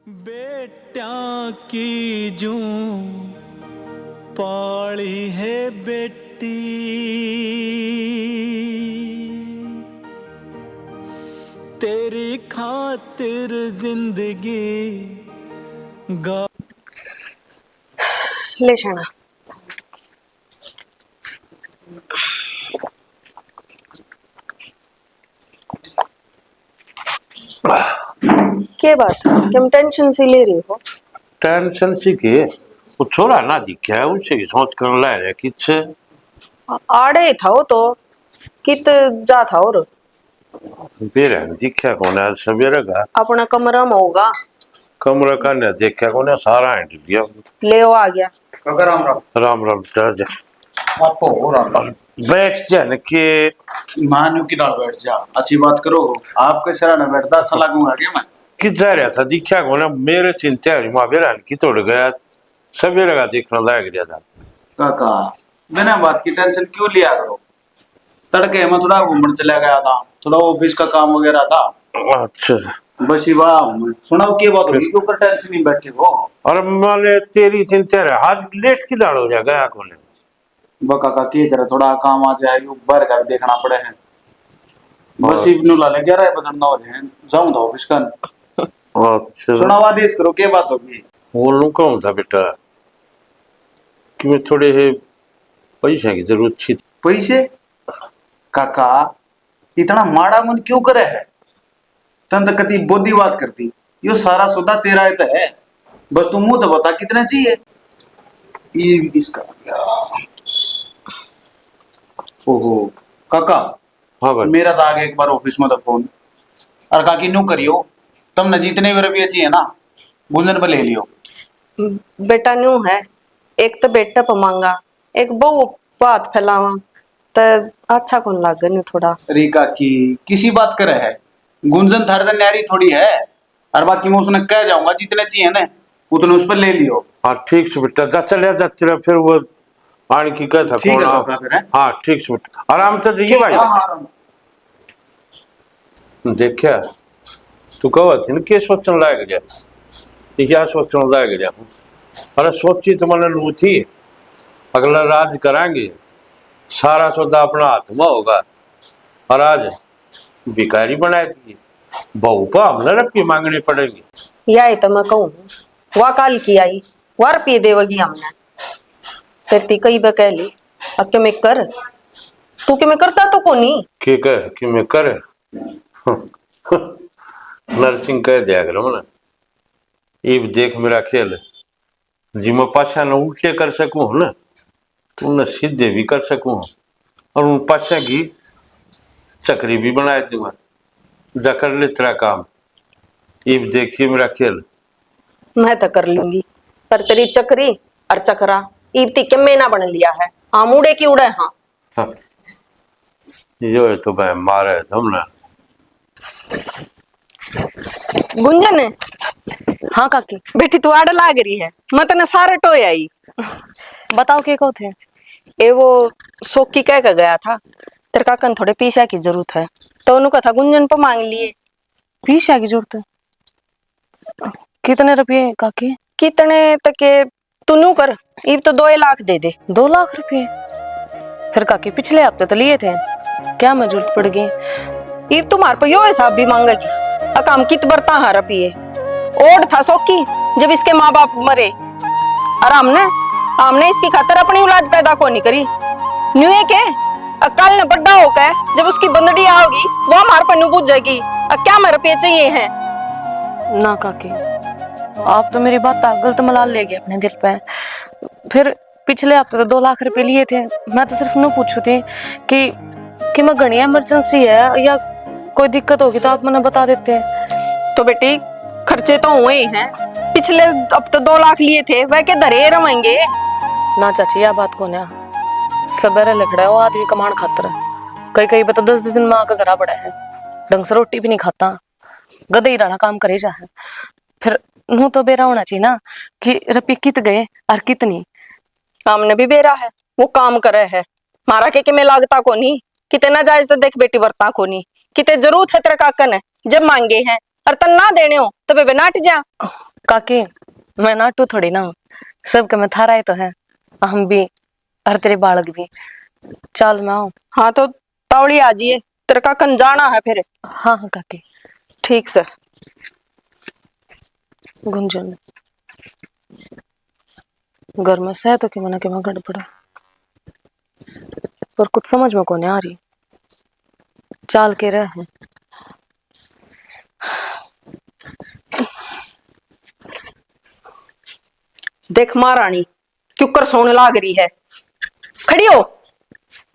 बेटा की जूं पाली है बेटी, तेरी खातिर जिंदगी गा। ले शाना क्या बात है, क्यों टेंशन सी ले रही हो? टेंशन सी के वो छोरा ना दिखा है उसे की सोच कर ला रहे किच्छे आड़े ही था वो तो कित जा था और बेरे दिखा कौन है सवेरे का अपना कमरा में होगा। कमरा का ने देखा कौन है सारा हिट गया ले वो आ गया। काका राम राम। राम राम चढ़ जा आपको हो राम राम। बैठ जा न के मानू की डाल बैठ जा, अच्छी बात करो। आपके सरा न बैठता अच्छा लगूंगा क्या मैं? किस जा रहा था दिखा कौन है मेरे चिंता है मां बेरा की तोड़ गया सवेरे का देखना लायक गया था। काका बिना बात की टेंशन क्यों लिया करो? तड़के मैं थोड़ा घूमने चला गया था, थोड़ा ऑफिस का काम वगैरह था। अच्छा बस ही वाह सुनाओ क्या बात होगी, क्यों कर टेंशन नहीं बैठे हो? और माने तेरी चिंता है आज लेट की दाड़ हो जा गया कौन है काका क्या करे, थोड़ा काम आ जाए यू बाहर का भी देखना पड़े हैं। बस ही नुला लग गया है बदन ना है, जाऊं था ऑफिस का। अच्छा सुनाओ आदेश करो क्या बात होगी? बोलूं कहूं था बेटा कि मैं थोड़े पैसे की जरूरत थी। पैसे? काका इतना माड़ा मन क्यों करे है? तंद कति बोधी बात करती, यो सारा सौदा तेरा ही तो है। बस तू मुंह तो बता कितने चाहिए? ये इसका ओहो काका हाँ भाई मेरा तो आगे एक बार ऑफिस में तो फोन और काकी न्यू करियो, तुमने जितने भी रुपये चाहिए ना गुंजन पर ले लियो। बेटा न्यू है, एक तो बेटा पर मांगा, एक बहु बात फैलावा तो अच्छा कौन लागे न्यू थोड़ा। अरे काकी किसी बात करे है, गुंजन थारदन न्यारी थोड़ी है। और बाकी मैं उसने कह जाऊंगा जितने चाहिए ना उतने उस पर ले लियो। हाँ ठीक से बेटा जा चले जा तेरा फिर वो आने की कहता ठीक है कौन काका फिर हैं? हाँ ठीक से बेटा आराम से जाइए हाँ भाई हाँ देखा तू कहो थी ना क्या सोचने लायक गया ये क्या सोचने लायक गया अरे सोची तो मैंने लू थी अगला राज कराएंगे सारा सौदा अपना हाथ में होगा और आज भिखारी बनाई थी बहू को हमने रुपये मांगने पड़ेंगे। यही तो मैं कहूँ, वह काल की आई वह रुपये देवगी हमने फिर ती कई बकैली अब क्या मैं कर तू क्या मैं करता तो कोनी के कह कि मैं करे नरसिंह कह दिया करो ना ये देख मेरा खेल जी मैं पाशा न उल्टे कर सकूं ना तो उन्हें सीधे भी कर सकूं और उन पाशा की चक्री भी बना दूंगा जा कर ले तेरा काम ये देखिए मेरा खेल मैं तो कर लूंगी पर तेरी चक्री और चक्रा इब्ती के मैं ना बन लिया है आम उड़े की उड़े। हाँ हाँ यो है तो मैं मारे तुमने गुंजन है हाँ काकी बेटी तू आड़ लाग रही है मैं तने सारे टोए आई। बताओ के को थे। ए वो सोकी कह के गया था तेरे काका ने थोड़े पीसा की जरूरत है तो उन्होंने कहा था गुंजन पर मांग लिए। पीछा की जरूरत है कितने रुपये काकी? कितने तक तू नू कर इब तो 2 लाख दे दे। 2 लाख रुपये? फिर काकी पिछले हफ्ते तो लिए थे क्या मैं जरूरत पड़ गई? इब तुम्हारे पर यो हिसाब भी मांगेगी अकाम कित बरता हाँ रुपये ओढ़ था सोकी जब इसके माँ बाप मरे और हमने इसकी खातर अपनी औलाद पैदा को नहीं करी न्यू के कल ने बड्डा होकर जब उसकी बंदड़ी आओगी वो हमारे पर न्यू पूछ जाएगी क्या मेरे रुपये चाहिए हैं। ना काकी आप तो मेरी बात गलत मलाल ले गए अपने दिल पे। फिर पिछले हफ्ते तो 2 लाख रुपए लिए थे मैं तो सिर्फ न पूछू थी कि मैं घनी इमरजेंसी है या कोई दिक्कत होगी तो आप मुझे बता देते। तो बेटी खर्चे तो हुए ही हैं, पिछले अब तो 2 लाख लिए थे वह के धरे रहेंगे। ना चाची यह बात कौन है सबेरे लखड़ा है वो आदमी कमाण खातर कई बता 10 दिन में आकर घरा बड़ा है ढंग से रोटी भी नहीं खाता गधे ही रहना काम करे जा है। फिर नू तो बेरा होना चाहिए ना कि रुपये कित गए और कितनी। हमने भी बेरा है वो काम करे है मारा के मैं लागता को नहीं कितने ना जायज तो देख बेटी बरता को नहीं कितने जरूरत है तेरे काका ने जब मांगे हैं और तन ना देने हो तो बेबे नाट जा। काकी मैं नाटू थोड़ी ना हूँ, सबके में थारा ही तो है, हम भी और तेरे बालक भी। चल मैं आऊँ। हाँ तो तावड़ी आ जाइए, तेरे का कन जाना है फिर। हाँ हाँ काकी। ठीक से। गुंजन घर में सह तो कि मना के मैं गड़बड़ा, पर कुछ समझ में कौन आ रही। चाल के रहे देख महारानी क्यों कर सोने लाग रही है, खड़ी हो।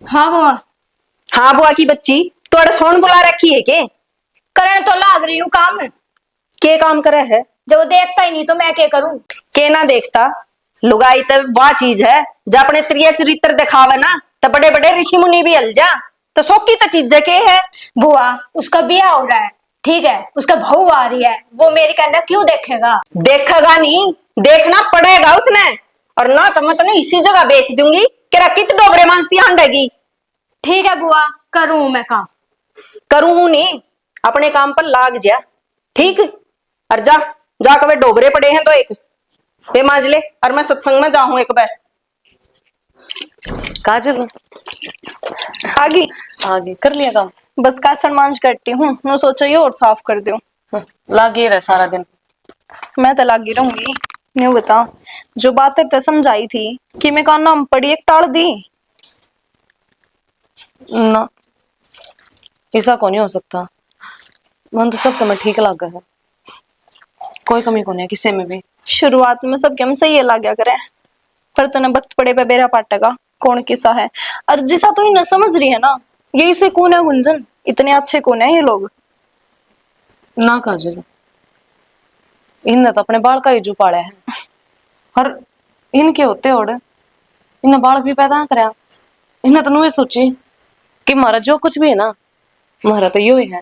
हाँ बुआ। हाँ बुआ की बच्ची, तोड़े सोन बुला रखी है के? करने तो लाग रही हूँ काम, के काम करे है? जब वो देखता ही नहीं तो मैं क्या करूं। के ना देखता, लुगाई तो वह चीज है जो अपने त्रिय चरित्र दिखावे ना, तो बड़े बड़े ऋषि मुनि भी हल जा। तो सोकी तो चीज के है। बुआ उसका ब्याह हो रहा है, ठीक है, उसका बहू आ रही है, वो मेरी कहना क्यों देखेगा। देखेगा नहीं, देखना पड़ेगा उसने। और ना तो मैं तुम्हें इसी जगह बेच दूंगी कि कित डोबरे मांसती हंडेगी। ठीक है बुआ, करूं मैं काम। करूं नहीं, अपने काम पर लाग जा, ठीक। और जा जा कभी डोबरे पड़े हैं तो एक वे मांज ले, और मैं सत्संग में जाऊं एक बार। काजल आगे आगे कर लिया काम। बस कासन मांज करती हूँ, मैं सोचा ये और साफ कर दूं। लागे रहे सारा दिन। मैं तो लागी रहूंगी। नहीं बता, जो बातें ते समझाई थी कि मैं का नाम पड़ी एक टाल दी। ना ऐसा कौन नहीं हो सकता, मन तो सब तुम्हें ठीक लगा है, कोई कमी कौन है किसी में भी। शुरुआत में सबके हम सही लाग्या करे, पर तने वक्त पड़े पे बेरा पाटेगा कौन किसा है। और जिसा तो ही न समझ रही है ना, यही से कौन है गुंजन, इतने अच्छे कौन है ये लोग। ना काजल, इनने तो अपने बाल का ही जू पाड़ा है, और इनके होते ओढ़ इन्हें बालक भी पैदा कराया। इन्हें तो नुए सोची कि मारा जो कुछ भी है ना, मारा तो यो ही है।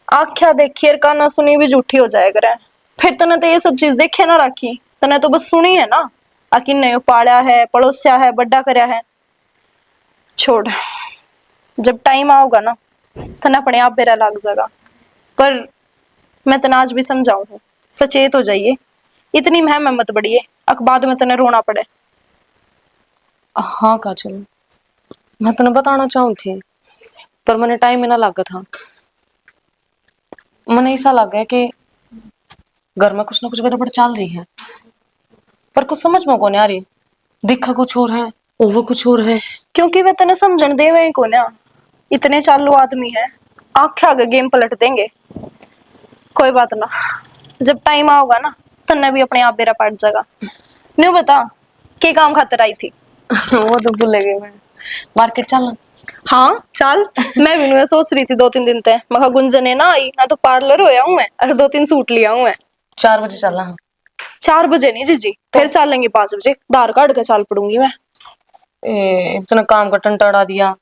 आख्या देखी और काना सुनी भी झूठी हो जाए करे। फिर तने तो ये सब चीज देखे ना रखी, तने तो बस सुनी है ना, आखिर ने पाला है, पड़ोसिया है, बड़ा करया है। छोड़, जब टाइम आओगा ना तने अपने आप बेरा लाग जाएगा। पर मैं तने आज भी समझाऊं हूँ, सचेत हो जाइए, इतनी महम मत बढ़िए, अक बाद में तने रोना पड़े। हाँ काजल, मैं तुम्हें बताना चाहूँ थी, पर मैंने टाइम ही ना लगा था। मैंने ऐसा लगा है कि घर में कुछ ना कुछ गड़बड़ चल रही है, पर कुछ समझ में कौन आ रही। दिखा कुछ और है, वो कुछ और है। क्योंकि वे तने समझण देवे को ना, इतने चालू आदमी है, आंखें आगे गेम पलट देंगे। कोई बात ना, जब टाइम आओगा ना तन्ने भी अपने आप बेरा पाट जाएगा। नहीं बता के काम खातर आई थी। वो तो भूल गई मैं, मार्केट चलना। हाँ चल, मैं भी नहीं सोच रही थी 2-3 दिन तक, मैं कहा गुंजन है ना आई ना, तो पार्लर होया हूँ मैं, और 2-3 सूट लिया हूँ मैं। 4 बजे चलना। 4 बजे नहीं जीजी, फिर चल लेंगे 5 बजे, धार काट के चल पड़ूंगी मैं। इतना काम का टंटाड़ा दिया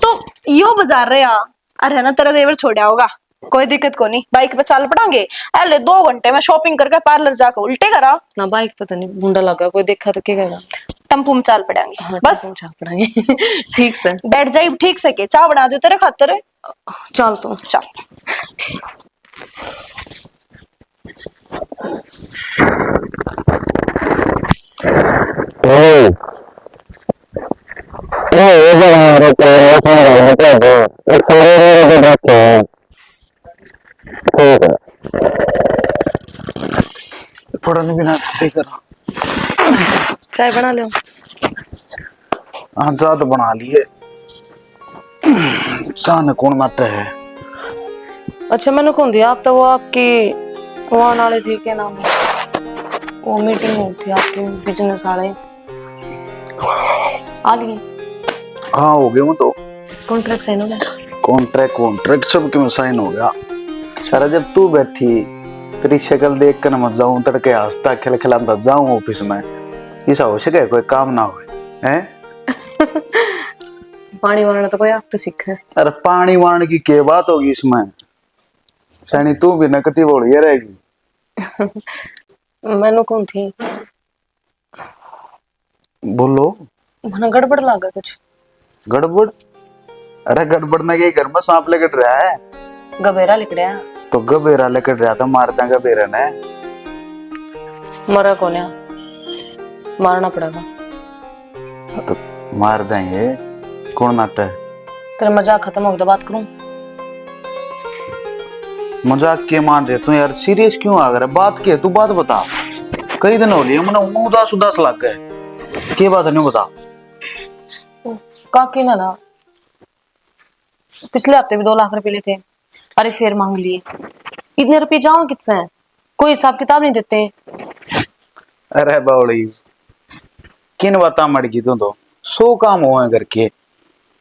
तो यो बाजार रहे आ, अरे ना तेरा देवर छोड़ा होगा, कोई दिक्कत को नहीं, बाइक पे चल पड़ांगे। अरे 2 घंटे में शॉपिंग करके पार्लर जाकर उल्टे करा ना। बाइक पता नहीं भूंडा लगा, कोई देखा तो क्या कहेगा। टेम्पू में चल पड़ांगे। हाँ, बस चल पड़ेंगे। ठीक से बैठ जाई ठीक से, के चाय बना दो तेरे खातर। चल तो चल। पढ़ने बिना देकर चाय बना लो। हाँ चाह तो बना लिए, चाह ने कौन नाटे है। अच्छा मैंने कौन दिया, आप तो वो आपकी वो आने वाले थे, क्या नाम है, वो मीटिंग हुई थी आपकी बिजनेस वाले, आ लिए। हाँ हो गया, वो तो कॉन्ट्रैक्ट साइन हो गया। कॉन्ट्रैक्ट सब क्यों साइन हो गया। सारा जब तू बैठी तेरी शक्ल देख कर मत जाऊं, तड़के हंसता खिलखिलाता जाऊं ऑफिस में, ऐसा हो सके कोई काम ना हो हैं। पानी मारना तो कोई आप तो सीख है। अरे पानी मारने की क्या बात होगी इसमें, सैनी तू भी नकती बोलिए रहेगी। मैंने कौन थी, बोलो। मैंने गड़बड़ लगा कुछ। गड़बड़? अरे गड़बड़ में गई, घर में सांप लग रहा है। गबेरा लिख रहा। तो गबेरा लेकर रहा था, मारता गबेरा ने। मरा कौन है? मारना पड़ेगा। हाँ, तो मार देंगे, कौन नाता है? तेरा मजाक खत्म हो गया तो बात करूं? मजाक के मान रहे तू यार, सीरियस क्यों आ गया? बात क्या है, तू बात बता। कई दिन हो लिए मैंने उदास उदास लग गए, क्या बात है नहीं बता। काकी ना पिछले हफ्ते भी 2 लाख रुपए लिए थे, अरे फिर मांग लिए। इतने रुपए जाओ किससे? कोई हिसाब किताब नहीं देते। अरे बावड़ी, किन बाता मर गई तू तो 100 काम हुए करके,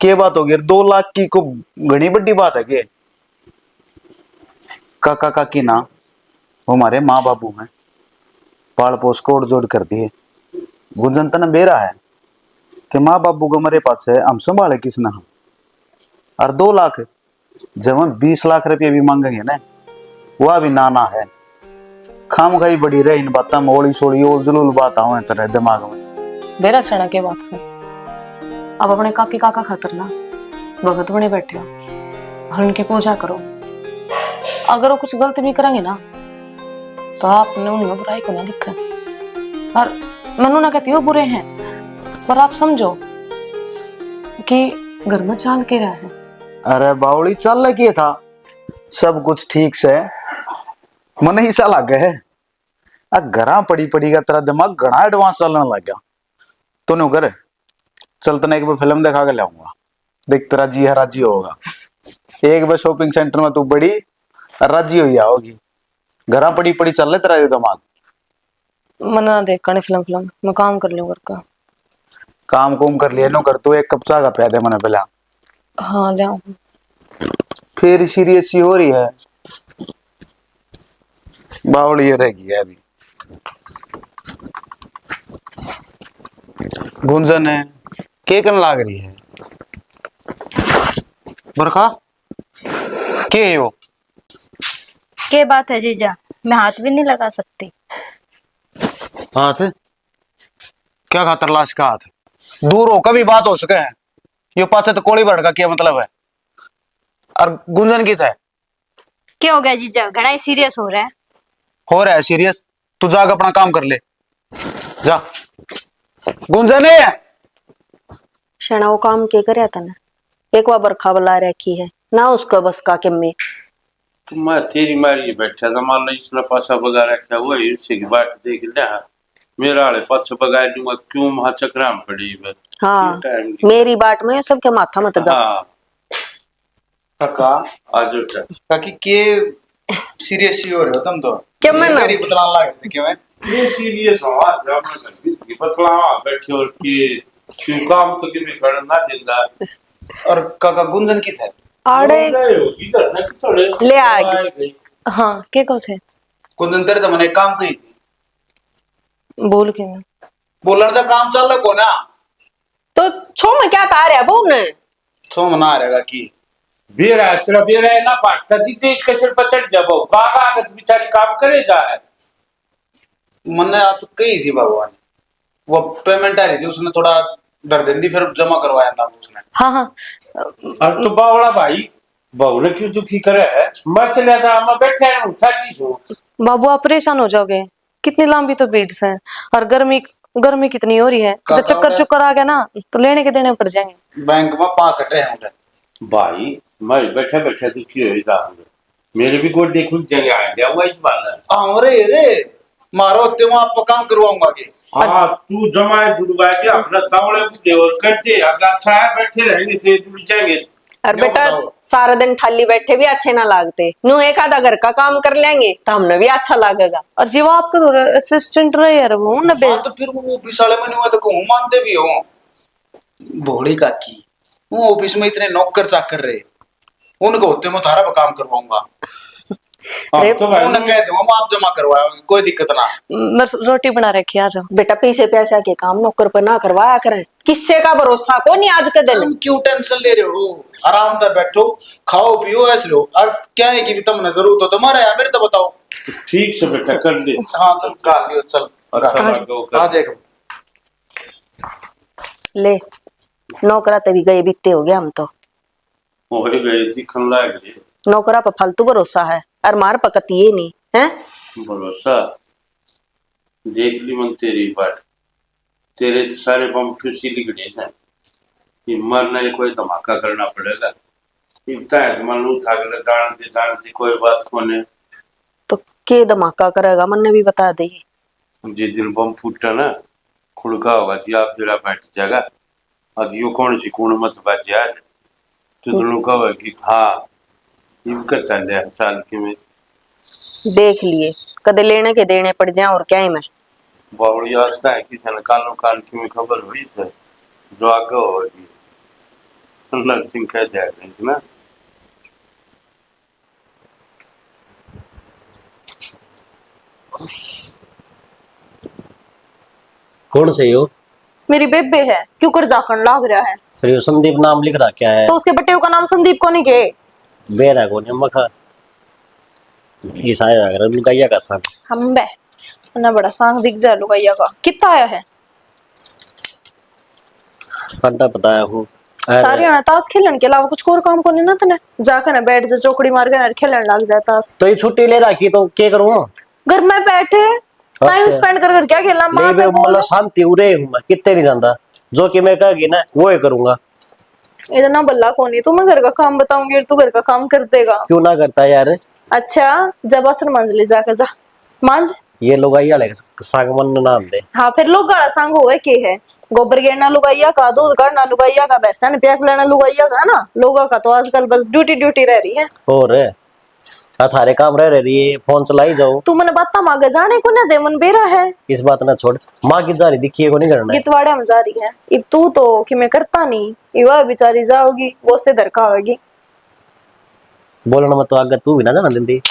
के बात होगी? 2 लाख की को घनी बड़ी बात है के? काका काकी ना वो हमारे माँ बाबू हैं, पाल पोस कोड जोड़ कर दिए। गुंजन तना बेरा है कि माँ बाबू को मेरे पास है, हम संभाले किसने हम? और 2 लाख जब हम 20 लाख रुपये भी मांगेंगे ना, वह भी नाना है। खाम खाई बड़ी रहे इन बात में, ओली सोली ओल जलूल बात आओ तरह दिमाग में। बेरा छड़ा के बात से अब अपने काकी काका खातर ना भगत बने बैठे हो और उनकी पूजा करो। अगर वो कुछ गलत भी करेंगे ना तो आपने उनमें बुराई को ना दिखा। और मनु ना कहती वो बुरे हैं, पर आप समझो कि घर में चाल के रहा है। अरे बावड़ी चल लगी था, सब कुछ ठीक से मन ही सा लग गए। घरा पड़ी पड़ी का तेरा दिमाग घना एडवांस चलने लग गया। तूने कर चल, तने एक बार फिल्म दिखा के लाऊंगा, देख तेरा जी है राजी होगा। एक बार शॉपिंग सेंटर में तू बड़ी राजी हो जाओगी। घरा पड़ी पड़ी चल रहे तेरा ये दिमाग। मन ना देख करने फिल्म मैं काम कर लूँ घर का। काम कुम कर लिया नो कर, तू एक कप चाय का प्यादे मैंने पहला। हाँ जाऊँ। फिर सीरियस सी हो रही है बावड़ी, ये रहेगी है अभी। गुंजन है के कन लाग रही है? बरखा के हो? क्या बात है जीजा, मैं हाथ भी नहीं लगा सकती। हाथ क्या खातर? लाश का हाथ दूर हो कभी बात हो सके है, ये पाछे तो कोड़ी बढ़ का क्या मतलब है? और गुंजन की था? क्या हो गया जीजा, घना ही सीरियस हो रहा है। हो रहा है सीरियस? तू जाकर अपना काम कर ले जा। गुंजन है शना वो काम के करे था ना, एक बार बरखा बुला रखी है ना उसका बस का किम्मे। तो मैं तेरी मारी बैठा था, मान लो इसने पासा बगा रखा हुआ है, इसी की बात देख ले। मेरा आले पाछा बगा दूंगा क्यों? वहां चक्राम पड़ी है। हाँ मेरी बाट में सबके माथा मत जा। हाँ काका आज उठा काकी के सीरियस ही हो रहे हो तुम तो? क्या मैं ना बतलाने लग रहे थे क्या? मैं ये सीरियस हवा ड्रामा कर दी बतला बैठे और कि क्यों काम तो कि मैं करना जिंदा। और काका गुंजन की था? आड़े इधर ना थोड़े ले आगे। हाँ के को थे? गुंजन तेरे तो मैंने काम कही थी, बोल के मैं बोलने का काम चल रहा को ना, तो छो में क्या तार है वो ने छो मना रहेगा कि बेरा तेरा बेरा है ना पाटता दी तेज कचर पचड़ जाबो कागा आगत बेचारी काम करे जा है। मैंने आप तो कही थी भगवान, वो पेमेंट आ रही थी उसने थोड़ा डर देंदी, फिर जमा करवाया था उसने। हाँ हाँ और तो बावड़ा भाई बहु ने क्यों दुखी करे है? मैं चले था मैं बैठे हैं उठा ली छो। बाबू आप परेशान हो जाओगे, कितनी लंबी तो बीट्स हैं और गर्मी गर्मी कितनी हो रही है। तो चक्कर चक्कर आ गया ना तो लेने के देने पड़ जाएंगे। बैंक में 5 कटे हैं भाई मैं बैठे बैठे दुखी हो जाऊंगा, मेरे भी गोड्डे खुल जाएंगे आ गया हुआ इस बात है। अरे रे मारो ते मैं आपका काम करवाऊंगा के। हाँ तू जमाए जुड़वा के अपना तावड़े बुझे और करते अगर अच्छा है बैठे रहेंगे तो जुड़ जाएंगे। और बेटा सारा दिन खाली बैठे भी अच्छे ना लागते, नु एक आधा घर का काम कर लेंगे तो हमने भी अच्छा लगेगा। और जीव आपका तो असिस्टेंट रहे यार वो न बे। तो फिर वो ऑफिस वाले में हुआ तो कहूं मानते भी हो भोड़ी काकी, वो ऑफिस में इतने नौकर चाकर रहे, उनको होते मैं थारा पर काम करवाऊंगा। तो उन्होंने कह दूंगा मैं आप जमा करवाओगे कोई दिक्कत ना। मैं रोटी बना रखी आ जाओ। बेटा पैसे पैसा के काम नौकर पर ना करवाया करें, किससे का भरोसा को नहीं आज के दिन। तुम क्यों टेंशन ले रहे हो? आराम से बैठो खाओ पियो ऐसे लो। और क्या है कि तुमने जरूरत हो तुम्हारा है मेरे तो बताओ। ठीक से बेटा कर दे। हाँ तो कर लियो चल आ जाएगा। ले नौकरा तभी गए बीते हो गया हम तो। हो गए दिखन लग गए नौकरा पर फालतू भरोसा है, और मार पकती ये नहीं है। भरोसा देख ली मन तेरी बात, तेरे तो सारे बम खुशी लिखड़े हैं। ये मरना कोई धमाका करना पड़ेगा। इतना है तो मन उठा कर दानते कोई बात कोने। तो के धमाका करेगा मन ने भी बता दे। जिस दिन बम फूटा ना खुड़का होगा जी आप जरा बैठ जाएगा। अब यू कौन सी कौन मत बात आज तो दोनों का होगा कि हाँ इनका चल जाए साल के में देख लिए कदे लेने के देने पड़ जाए और क्या है। मैं बावड़ी आता है कि कालो काल की में खबर हुई है जो आगे होगी नरसिंह कह जाएगा ना। कौन से हो? मेरी बेबे है, क्यों कर जाकर लाग रहा है। फिर यो संदीप नाम लिख रहा क्या है? तो उसके बट्टे का नाम संदीप को नहीं के बेरा को नहीं मखा ये सारे अगर लुगाइया का संग हम बे ना बड़ा सांग दिख जा लुगाइया का कितना आया है। पता बताया हूँ सारे ना ताश खेलन के अलावा कुछ और काम को नहीं ना तने जाकर ना बैठ जा चौकड़ी मार के खेलन लग जाता। तो ये छुट्टी ले रखी तो क्या करूँ? घर में बैठे टाइम स्पेंड कर क्या खेलना मां पे बोल। मतलब शांति उरे हूँ मैं कितने नहीं जानता जो कि मैं कहेगी ना वो ही करूंगा। इतना बल्ला कौन है तुम्हें घर का काम बताऊंगी और तू घर का काम कर देगा। क्यों ना करता यार? अच्छा जब असर मंजली जाकर जा मांझ ये लोग आई वाले संग मन नाम दे। हाँ फिर लोग गाड़ा संग होए के है गोबर गिरना लुगाइया का दूध काटना लुगाइया का भैंसा प्याक लेना लुगाइया का ना लोगों का तो आजकल बस ड्यूटी रह रही है। और थारे काम रह रही है फोन चलाई जाओ। तू मैंने बात मांगे जाने को ना दे मन बेरा है इस बात ना छोड़ माँ की जा रही दिखिए को नहीं करना गीतवाड़े में जा रही है इब तू तो कि मैं करता नहीं इवा बेचारी जाओगी वो से दरका होगी बोलना मत तो आगे तू भी ना जाना दिंदी।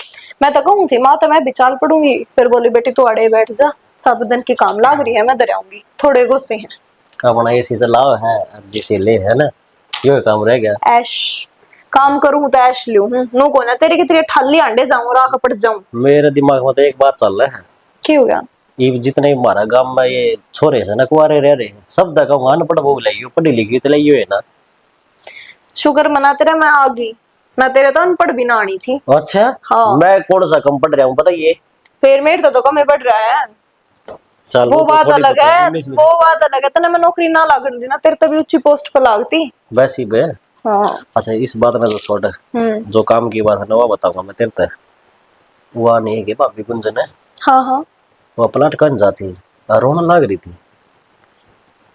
मैं तो कहूँ थी माँ तो मैं बिचाल पड़ूंगी फिर बोली बेटी तू अड़े बैठ जा सब दिन की काम लाग रही है मैं दरियाऊंगी थोड़े गुस्से हैं। अपना एसी से लाओ है जिसे ले है ना यो काम रह गया। ऐश काम करूँ तो ऐश लूं नो को ना तेरे की तेरे ठाली अंडे जाऊं राह कपट जाऊं। मेरे दिमाग में तो एक बात चल रहा है। क्या हो गया? ये जितने हमारा गांव में ये छोरे है ना कुआरे रह रहे हैं सब का अनपढ़ वो लाइयो पढ़ी लिखी तो लाइयो है ना। शुक्र मना तेरा मैं आ गई ना तेरे तो अनपढ़ भी ना आनी थी। अच्छा हाँ। मैं कौन सा कम पढ़ रहा हूँ बताइए। फिर मेरे तो कम पढ़ रहा है चल वो बात तो अलग है वो बात अलग है तने मैं नौकरी ना लागन दी ना तेरे तभी ऊंची पोस्ट पर लागती वैसी बे। हाँ। अच्छा इस बात में तो छोड़ जो काम की बात है ना वो बताऊंगा मैं तेरे तक। वो नहीं है कि भाभी गुंजन है। हाँ हाँ वो प्लाट कन जाती रोना लाग रही थी।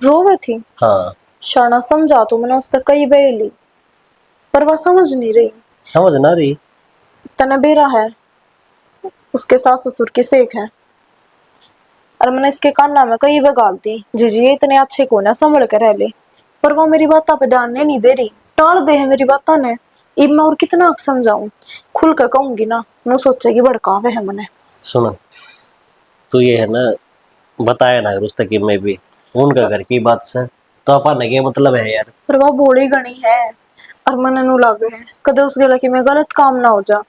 रोवे थी? हाँ शाना समझा तो मैंने उससे कई बेली पर वह समझ नहीं रही। समझ ना रही तने बेरा है उसके सास ससुर की सेक है और मैंने इसके काना में कई बगाल दी जी ये इतने अच्छे को ना संभल कर रह ले पर वो मेरी बात पे ध्यान नहीं दे रही टाल दे है मेरी बात ने। इब मैं और कितना समझाऊं खुल कर कहूंगी ना नो सोचेगी भड़कावे है मने। सुनो तू ये है ना बताया ना रुस्ता की मैं भी उनका घर की बात से तो अपन के मतलब है यार। पर वह बोली गणी है और मन नु लागे है कदे उस गला की मैं गलत काम ना हो जा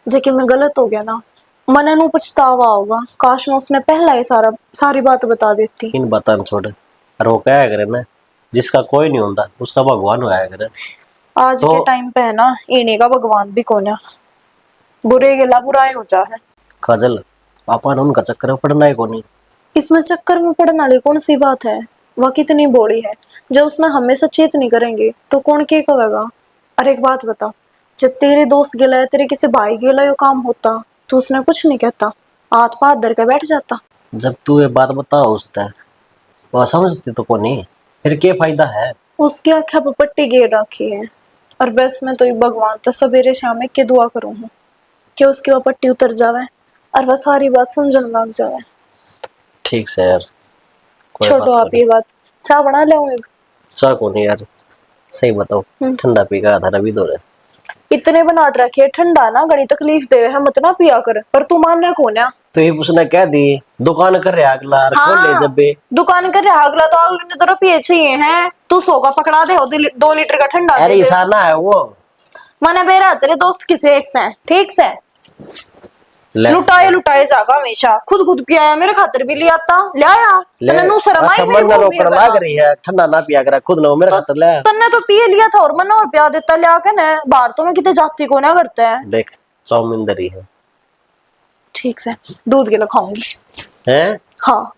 जे कि मैं गलत हो गया ना मन नु पछतावा होगा काश मैं उसने पहला ही सारी बात बता देती। इन बातों छोड़ और वो क्या करे ना जिसका कोई नहीं होता उसका भगवान होया करे। आज के टाइम पे है ना इन्हीं का भगवान भी कौन है बुरे गिला बुराई हो जा है। काजल अपन उनका चक्कर में पड़ना है को नहीं। इसमें चक्कर में पड़ने वाली कौन सी बात है वह कितनी बोली है जब उसमें हमें सचेत नहीं करेंगे तो कौन क्या कहेगा। अरे एक बात बता जब तेरे दोस्त गिला है तेरे किसी भाई गिला यो काम होता तो उसने कुछ नहीं कहता हाथ पाथ धर के बैठ जाता। जब तू ये बात बताओ उससे वो समझती तो को नहीं फिर क्या फायदा है। उसकी आंखें पर पट्टी गिर रखी है और बस मैं तो भगवान तो सवेरे शाम के दुआ करूँ हूँ कि उसकी वो पट्टी उतर जावे और वह सारी बात समझने लग जावे। ठीक से यार छोड़ो आप ये बात चाय बना ले चाह को नहीं यार सही बताओ ठंडा पी का आधा रवि दो इतने बना रखे ठंडा ना घनी तकलीफ दे है मत ना पिया कर पर तू मानना कौन है। तो ये उसने कह दी दुकान कर रहे अगला खोल ले जब बे दुकान कर रहा अगला तो अगले ने जरा पिए चाहिए हैं तू 100 का पकड़ा दे 2 लीटर का ठंडा अरे ईसाना है वो मने बेरा तेरे दोस्त किसे एक से ठीक से लुटाए जागा हमेशा खुद पिया है मेरे खातिर भी ले आता ले आया तने नु शर्म आई मेरे को भी लाग रही है ठंडा ना पिया कर खुद लो मेरे खातिर ले तन्ने तो पी लिया था और मन और पिया देता ले आके ना बाहर तो मैं किते जाती को ना करता है। देख चाउमीन दरी है ठीक है, दूध गिला खाऊंगी। हैं? हाँ।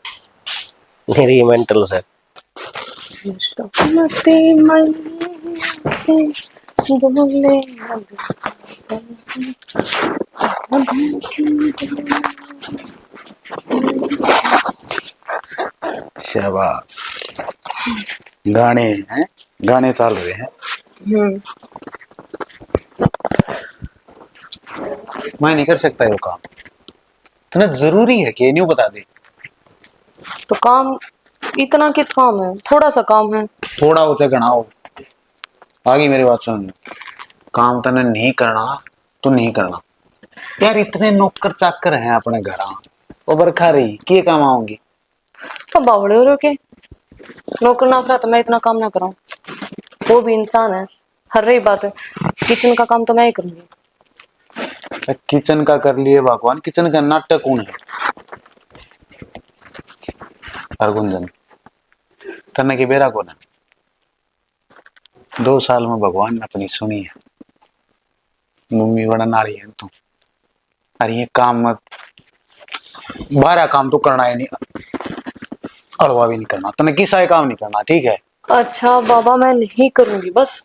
मेरी मेंटल से मती मन से बोले शाबाश। गाने हैं, गाने चल रहे हैं। मैं नहीं कर सकता ये काम, इतना जरूरी है कि ये नहीं बता दे। तो काम इतना कित काम है, थोड़ा सा काम है। थोड़ा होते घना हो। आगे मेरी बात सुन, काम तने नहीं करना तो नहीं करना यार। इतने नौकर चाकर हैं अपने घर, वो बरखा रही के काम आऊंगी। तो बावड़े हो के नौकर ना करा तो मैं इतना काम ना कराऊं, वो भी इंसान है। हर रही बात है किचन का काम तो मैं ही करूंगी। किचन का कर लिए भगवान, किचन का नाटक कौन है? गुंजन तने की बेरा को ना 2 साल में भगवान ने अपनी सुनी है। मम्मी बड़ा नाड़ी है तू। अरे ये काम मत, बारह काम तो करना ही नहीं, अड़वा भी नहीं करना, तने किसा काम नहीं करना, ठीक है? अच्छा बाबा मैं नहीं करूंगी बस।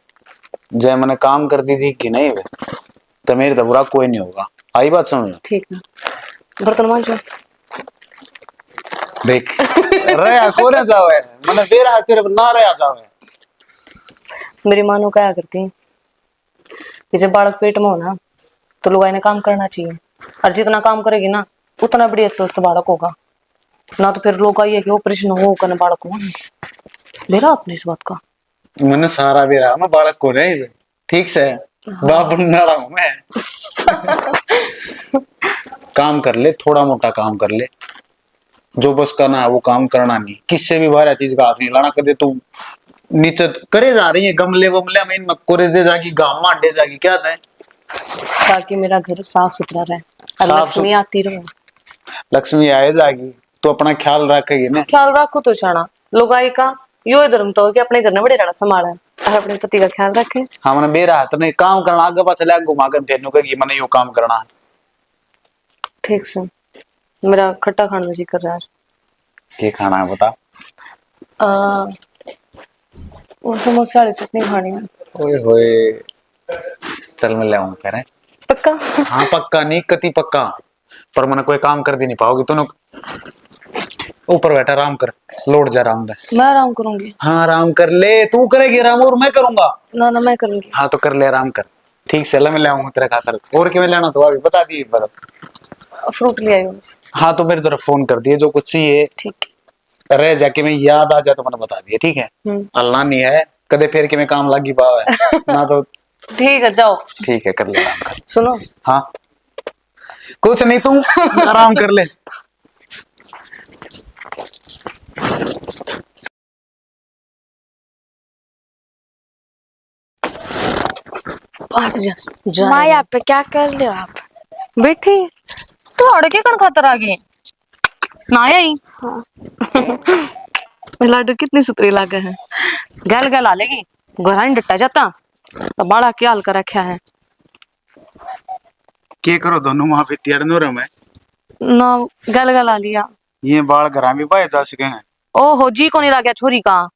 जय मैंने काम कर दी थी कि नहीं वे, तो मेरे तो बुरा कोई नहीं होगा। आई बात समझ? ठीक है, बर्तन मांजो। देख रहा को ना जाओ है, मैंने बेरा तेरे ना रहा जाओ है। मेरी मानो क्या करती है कि जब बालक पेट में हो ना तो लुगाई ने काम करना चाहिए, और जितना काम करेगी ना उतना बढ़िया स्वस्थ बालक होगा। ना तो फिर लोग आई है कि ऑपरेशन हो करने बालक हो। मेरा अपने इस बात का मैंने सारा बेरा मैं बालक को रहे, ठीक से बाप नाड़ा हूं मैं। काम कर ले, थोड़ा मोटा काम कर ले, जो बस करना है वो काम करना नहीं। किससे भी बाहर चीज का हाथ नहीं लाना। कदे तू नीचे करे जा रही है गमले वमले में मक्कोरे दे जागी, गांव मांडे जागी, क्या था? ताकि मेरा घर साफ सुथरा रहे और साफ लक्ष्मी आती रहे। लक्ष्मी आए जागी तो अपना ख्याल रखेगी ना। ख्याल रखो तो छाना लुगाई का यो धर्म तो हो कि अपने घर ने बड़े रहा संभाला और अपने पति का ख्याल रखे। हाँ मैंने बेरा हाथ नहीं काम करना, आगे पास चले घुमा कर फिर कहेगी मैंने यो काम करना है। ठीक से मेरा खट्टा खाना जी कर रहा है। क्या खाना है बता? वो समोसे वाली चटनी खानी है। ओए होए, चल मैं ले आऊं फिर है? पक्का? हाँ पक्का, नहीं कति पक्का। पर मैंने कोई काम कर दी नहीं पाओगी तूने। ऊपर बैठा आराम कर, लौट जा आराम दे। मैं आराम करूंगी। हाँ आराम कर ले, तू करेगी आराम और मैं करूंगा। ना ना मैं करूंगी। हाँ तो कर ले आराम कर, ठीक से। मैं ले आऊंगा तेरे खातर। और क्या लेना तो अभी बता दी एक बार। फ्रूट ले आई हूँ। हाँ तो मेरी तरफ फोन कर दिए जो कुछ चाहिए। ठीक रह जाके मैं याद आ जाए तो मैंने बता दिया, ठीक है? अल्लाह नहीं है कदे फिर के मैं काम लागी पाव है ना तो। ठीक है जाओ। ठीक है कर ले आराम कर। सुनो हाँ कुछ नहीं, तू आराम कर ले। बैठ जा माँ यहाँ पे क्या कर रहे हो आप? बैठी तो अड़के कण खातर आ गई ना आई। लाडू कितनी सुतरी लागे है, गल गल आ लेगी गोरा नहीं डटा जाता तो बड़ा क्या हाल कर रखा है। क्या करो दोनों वहां पे टेढ़नो रहे मैं ना गल गल आ लिया। ये बाल घर में बाय जा सके हैं। ओहो जी को नहीं ला गया छोरी का।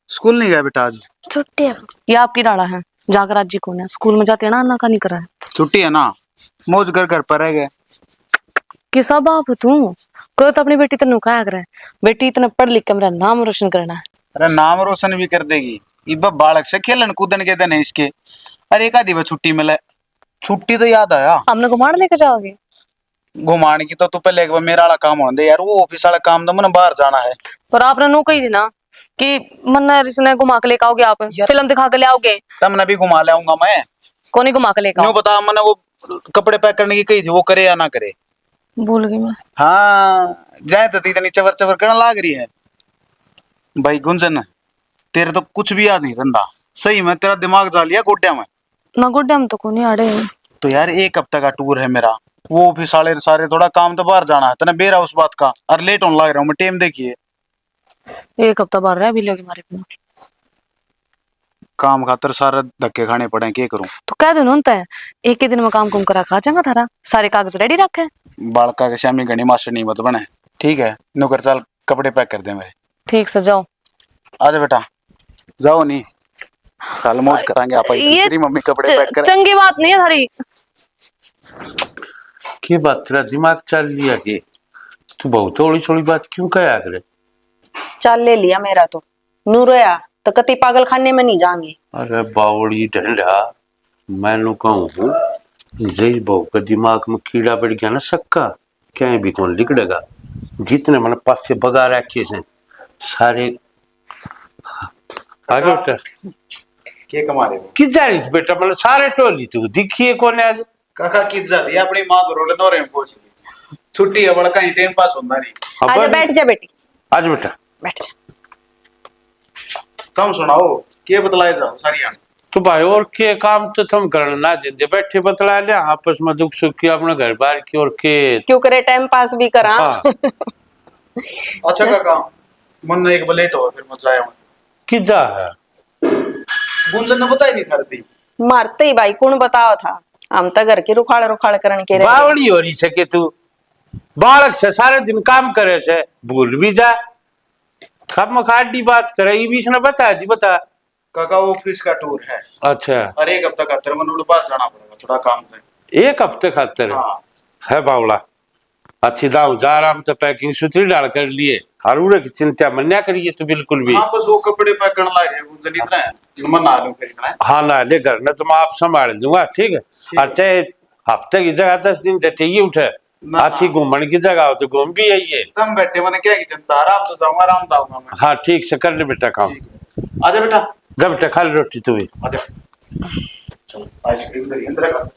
स्कूल नहीं गया बेटा आज? छुट्टी है। ये आपकी डाला है जाकर आज जी को ने स्कूल में जाते ना अन्ना का नहीं करा है। छुट्टी है ना, मौज कर घर पर रह गए। किसा बाप तू को तो अपनी बेटी तेन कहा करे बेटी इतना पढ़ लिख के मेरा नाम रोशन करना है। अरे नाम रोशन भी कर देगी, इब बालक से खेलन कूदन के दिन है इसके। अरे एक आधी बार छुट्टी मिले, छुट्टी तो याद आया। हमने घुमाने लेके जाओगे? घुमाने की तो तू पहले एक बार मेरा वाला काम होने दे यार, वो ऑफिस वाला काम तो मैंने बाहर जाना है। पर आपने नो कही थी ना कि मन्ना इसने घुमा के लेके आओगे, आप फिल्म दिखा के ले आओगे। तब मैं भी घुमा ले आऊंगा मैं। कौन ही घुमा के लेके न्यू बता, मैंने वो कपड़े पैक करने की कही थी, वो करे या ना करे? भूल गई मैं। हाँ जाए तो इतनी चवर चवर करना लाग रही है। भाई गुंजन तेरे तो कुछ भी याद नहीं रंदा, सही में तेरा दिमाग जा लिया गोड्या में। ना गुड्डे हम तो को नहीं आड़े। तो यार 1 हफ्ते का टूर है मेरा, वो भी सारे सारे थोड़ा काम तो बाहर जाना है, तने बेरा उस बात का। और लेट होने लग रहा हूँ मैं, टाइम देखिए। 1 हफ्ता बाहर रह भी लोगे हमारे बिना। काम खातर सारा धक्के खाने पड़े, क्या करूं? तो कह दिन होता है एक ही दिन में काम कुम करा खा जाएगा थारा, सारे कागज रेडी रखे। बालका के श्यामी घनी मास्टर नहीं मत बने, ठीक है? नौकर चाल कपड़े पैक कर दे मेरे। ठीक से जाओ। आजा बेटा, जाओ नहीं, कल मौज करांगे आप। ये तेरी मम्मी कपड़े पैक करे। चंगी बात नहीं है थारी। की बात तेरा दिमाग चल लिया के तू बहुत थोड़ी थोड़ी बात क्यों कहा करे? चाल ले लिया मेरा तो, नू रोया तो कति पागल खाने में नहीं जाएंगे। अरे बावड़ी ढंडा, मैनू कहूँ हूँ जय बहू का दिमाग में कीड़ा बढ़ गया ना सक्का, क्या भी कौन लिखड़ेगा? जितने मैंने पास से बगा रखे से सारे आगे बेटा के कमा रहे हो? कि जा रही थी बेटा, मैंने सारे टोली तू दिखिए कौन आज काका किस जा रही है अपनी मां को रोड नौरे में पहुंच गई। छुट्टी है, बड़ा कहीं टाइम पास होता नहीं। आजा बैठ जा बेटी, आज बेटा बैठ जा। कम सुनाओ, के बतलाए जाओ सारी आन। तो भाई और के काम तो तुम करना ना जिंदे बैठे बतला ले आपस में दुख सुख की अपना घर बार की और के क्यों करे टाइम पास भी करा। हाँ। अच्छा काका, मन एक बलेट हो फिर मत जाए। कि जा है गुंजन ने बताई नहीं था दी। मारते ही भाई कौन बताओ था, हम तो घर के रुखाड़ रुखाड़ करन के रहे। बावड़ी हो रही सके तू बालक से सारे दिन काम करे से भूल भी जा, खम खाडी बात करे ये बीच ने बता दी बता। काका ऑफिस का टूर है। अच्छा अरे एक हफ्ता खातर मन बाहर जाना पड़ेगा, थोड़ा काम है। एक हफ्ते खातर हाँ। है बावला अच्छी दाव जा रहा हम तो पैकिंग सुथरी डाल कर लिए हरूरे की चिंता मन्या करिए तो बिल्कुल भी। हाँ बस वो कपड़े पैक करने लाए गुंजन इतना है, मैं ना लूं फिर इतना है। हाँ ना ले घर न तो मैं आप संभाल दूंगा, ठीक है? अच्छा हफ्ते की जगह 10 दिन चाहिए उठे, अच्छी घूमने की जगह हो तो घूम भी आइए। तुम बैठे मैंने क्या की चिंता, आराम से जाऊंगा, आराम से आऊंगा मैं। हाँ ठीक से कर ले बेटा काम। आजा बेटा, जब बेटा खा ले रोटी तू भी। आजा। चलो आइसक्रीम दे अंदर का।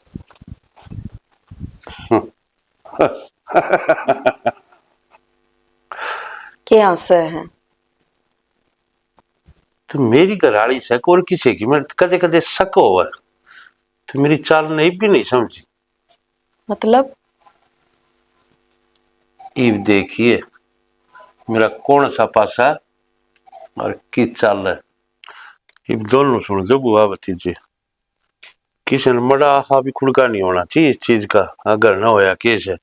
क्या हंसे है? तो मेरी घराड़ी शक और किसी की मैं कदे कदे शक हो तो मेरी चाल नहीं भी नहीं समझी। मतलब इब देखिए मेरा कौन सा पासा और की चाल है, इब दोनों सुन दो बुआ भतीजे। किसी ने मड़ा हा भी खुड़का नहीं होना चाहिए इस चीज का, अगर ना होया केस है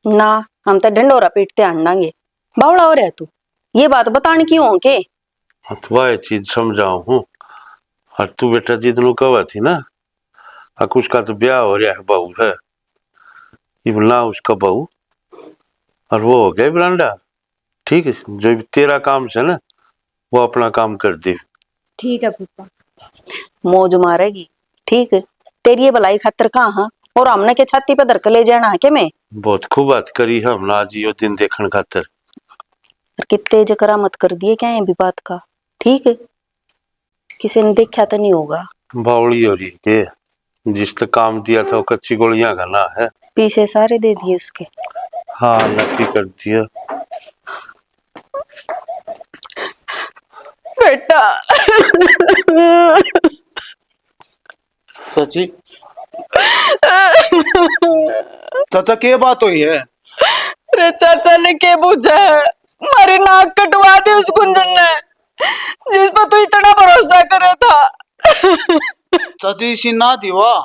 ना, हम तो ढंडोरा पीटते आंडांगे। बावड़ा हो रहा तू, ये बात बताने की हो के? वह चीज समझाऊ हूँ। और तू बेटा जितनू कहा थी ना उसका तो ब्याह हो रहा है, बहू है इब ना उसका बहू और वो हो गए बरांडा, ठीक है? जो भी तेरा काम से ना वो अपना काम कर दे। ठीक है पापा। मौज मारेगी, ठीक है? तेरी ये भलाई खातर कहाँ हाँ? और हमने के छाती पे धरके ले जाना है के मैं? बहुत खूब बात करी है हमने आज यो दिन देखने खातर। कितने जकरा मत कर दिए क्या ये भी बात का, ठीक है? किसी ने देखा तो नहीं होगा। बावड़ी हो रही है जिसने काम दिया था वो कच्ची गोलियां का ना है, पीछे सारे दे दिए उसके। हाँ नक्की कर दिया बेटा सची चाचा क्या बात हुई है? अरे चाचा ने क्या पूछा है? मारी नाक कटवा दी उस गुंजन ने, जिस पर तू इतना भरोसा करे था। चाची सी ना थी वाह,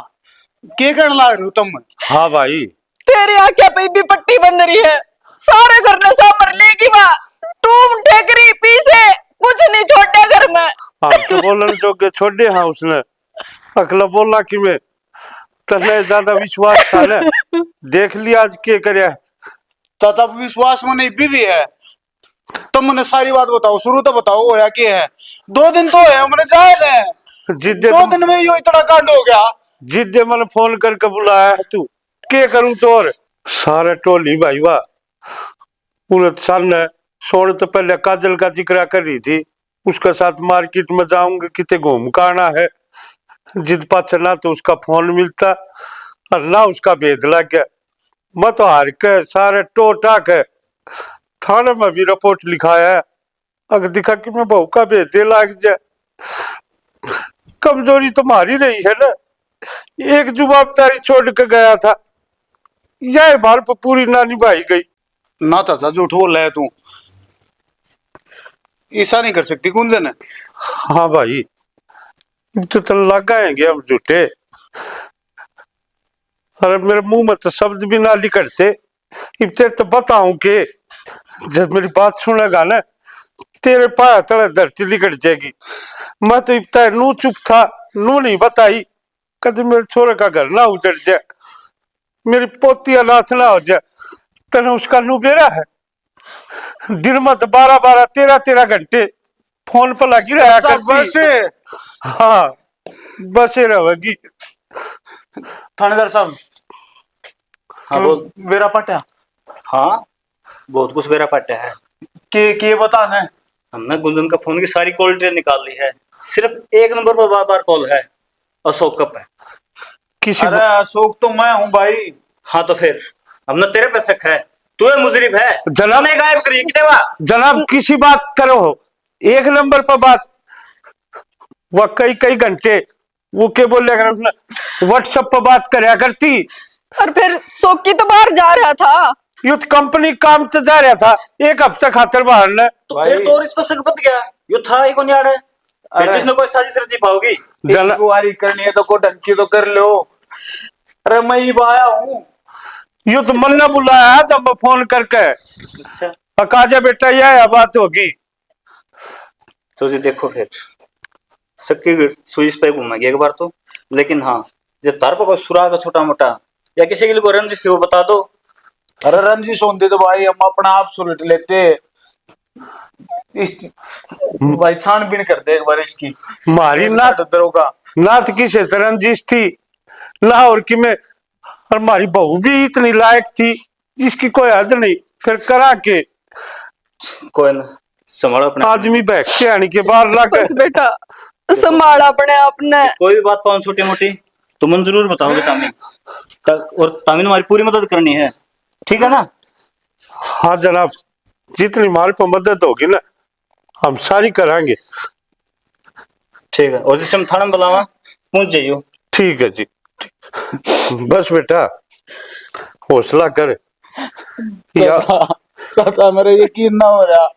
क्या करने लग रहे हो तुम? हाँ भाई तेरी आंखें पे भी पट्टी बंद रही है, सारे घर ने सामर लेगी माँ, टूम टेकरी पीछे कुछ नहीं छोड़े घर में। हम तो बोलन जो के छोड़े हाँ उसने अगला बोला कि मैं तने ज्यादा विश्वास था ना, देख लिया आज के करे। चाचा विश्वास में नहीं भी है, तुम मैंने सारी बात बताओ, शुरू तो बताओ होया क्या है? 2 दिन तो है मैंने जाए थे, जिद्दे 2 दिन में यो इतना कांड हो गया। जिद्दे मैंने फोन करके बुलाया है तू के करूं तो और सारे टोली भाई वाह पूरे सामने सोने तो पहले काजल का जिक्र कर रही थी, उसके साथ मार्केट में जाऊंगे कितने घूम का आना है, जिद पाछे ना तो उसका फोन मिलता और ना उसका भेद लग गया। मैं तो हार के सारे टोटा के थाने में भी रिपोर्ट लिखाया है, अगर दिखा कि मैं बहू का भेदे लग जाए। कमजोरी तुम्हारी रही है ना, एक जवाबदारी छोड़ के गया था यह बार पर पूरी ना निभाई गई। ना चाचा झूठ बोल रहा है तू, ऐसा नहीं कर सकती गुंजन। हाँ भाई तो लगाएंगे हम झूठे। अरे मेरे मुंह में तो शब्द भी ना निकलते। इतने तो बताऊं कि जब मेरी बात सुनेगा ना तेरे पाया तले धरती निकल जाएगी। मैं तो इतना नू चुप था, नू नहीं बताई कभी मेरे छोरे का घर ना उजड़ जाए, मेरी पोती अनाथ ना हो जाए। तने उसका नू बेरा है दिन में तो 12-12 13-13 घंटे फोन पर लगी रहा करती। हाँ बसे रहेगी। थानेदार साहब, हाँ बोल। मेरा पटा हाँ बहुत कुछ बेरा पाटा है। के बताना है। हमने गुंजन का फोन की सारी कॉल डिटेल निकाल ली है। सिर्फ एक नंबर पर बार बार कॉल है, अशोक कप है। किसी अरे अशोक तो मैं हूँ भाई। हाँ तो फिर हमने तेरे पे शक है, तू है मुजरिम है। जनाब हमने गायब करी कितने बार। जनाब किसी बात करो, एक नंबर पर बात वह कई घंटे वो क्या बोल रहा उसने व्हाट्सएप पर बात करया करती। और फिर सोकी तो बाहर जा रहा था, युद्ध कंपनी काम तो जा रहा था, एक हफ्ते खातर बाहर ने। तो फिर तो और इस पर शक बच गया, यो था ही कौन यार है। फिर तो इसने कोई साजिश रची पाओगी। इंक्वायरी करनी है तो को ढंकी तो कर लो। अरे मैं ही आया हूँ। यो तो मन ने बुलाया जब मैं फोन करके। अच्छा अकाजा बेटा यह बात होगी। तो जी देखो फिर सबकी सुई पे घूमेगी एक बार तो। लेकिन हाँ जो तार पर कोई सुराग है छोटा मोटा या किसी के लिए कोई रंजिश थी वो बता दो। अरे रंजिश होते तो भाई हम अपना आप सुलट लेते। इस भाई छानबीन करते एक बार इसकी। मारी नाथ दरोगा नाथ की से रंजिश थी लाहौर की में, और हमारी बहू भी इतनी लायक थी जिसकी कोई हद नहीं। फिर करा के कोई ना संभालो अपने। आदमी बैठ के आने के बाहर लग बस बेटा संभाला अपने आपने। कोई भी बात पाओ छोटी मोटी तो मन जरूर बताओगे तामी। और तामी ने हमारी पूरी मदद करनी है, ठीक है ना। हाँ जनाब, जितनी हमारे पर मदद होगी ना हम सारी करांगे। ठीक है, और जिस टाइम थाना में बुलावा पहुंच जाइयो। ठीक है जी। बस बेटा हौसला कर या चाचा मेरा यकीन ना हो रहा।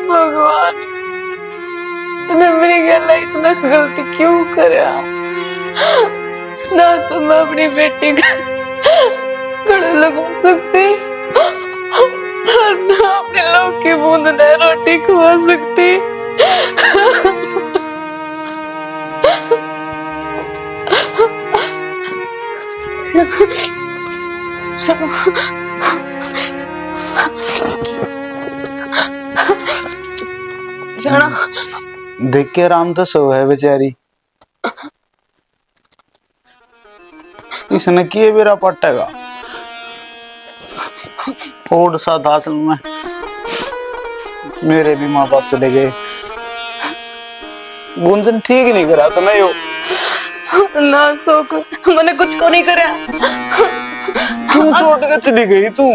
भगवान तूने मेरी गल इतना गलती क्यों करा। ना तो मैं अपनी बेटी का गले लगा सकती और ना अपने लोग की बूंद ने रोटी खवा सकती। देख के आराम तो सो है बेचारी। इसने किए मेरा पटेगा ओड सा था असल में। मेरे भी माँ बाप चले गए। गुंजन ठीक नहीं करा तो नहीं हो ना सोक मैंने कुछ को नहीं करा। क्यों छोड़ के चली गई तू।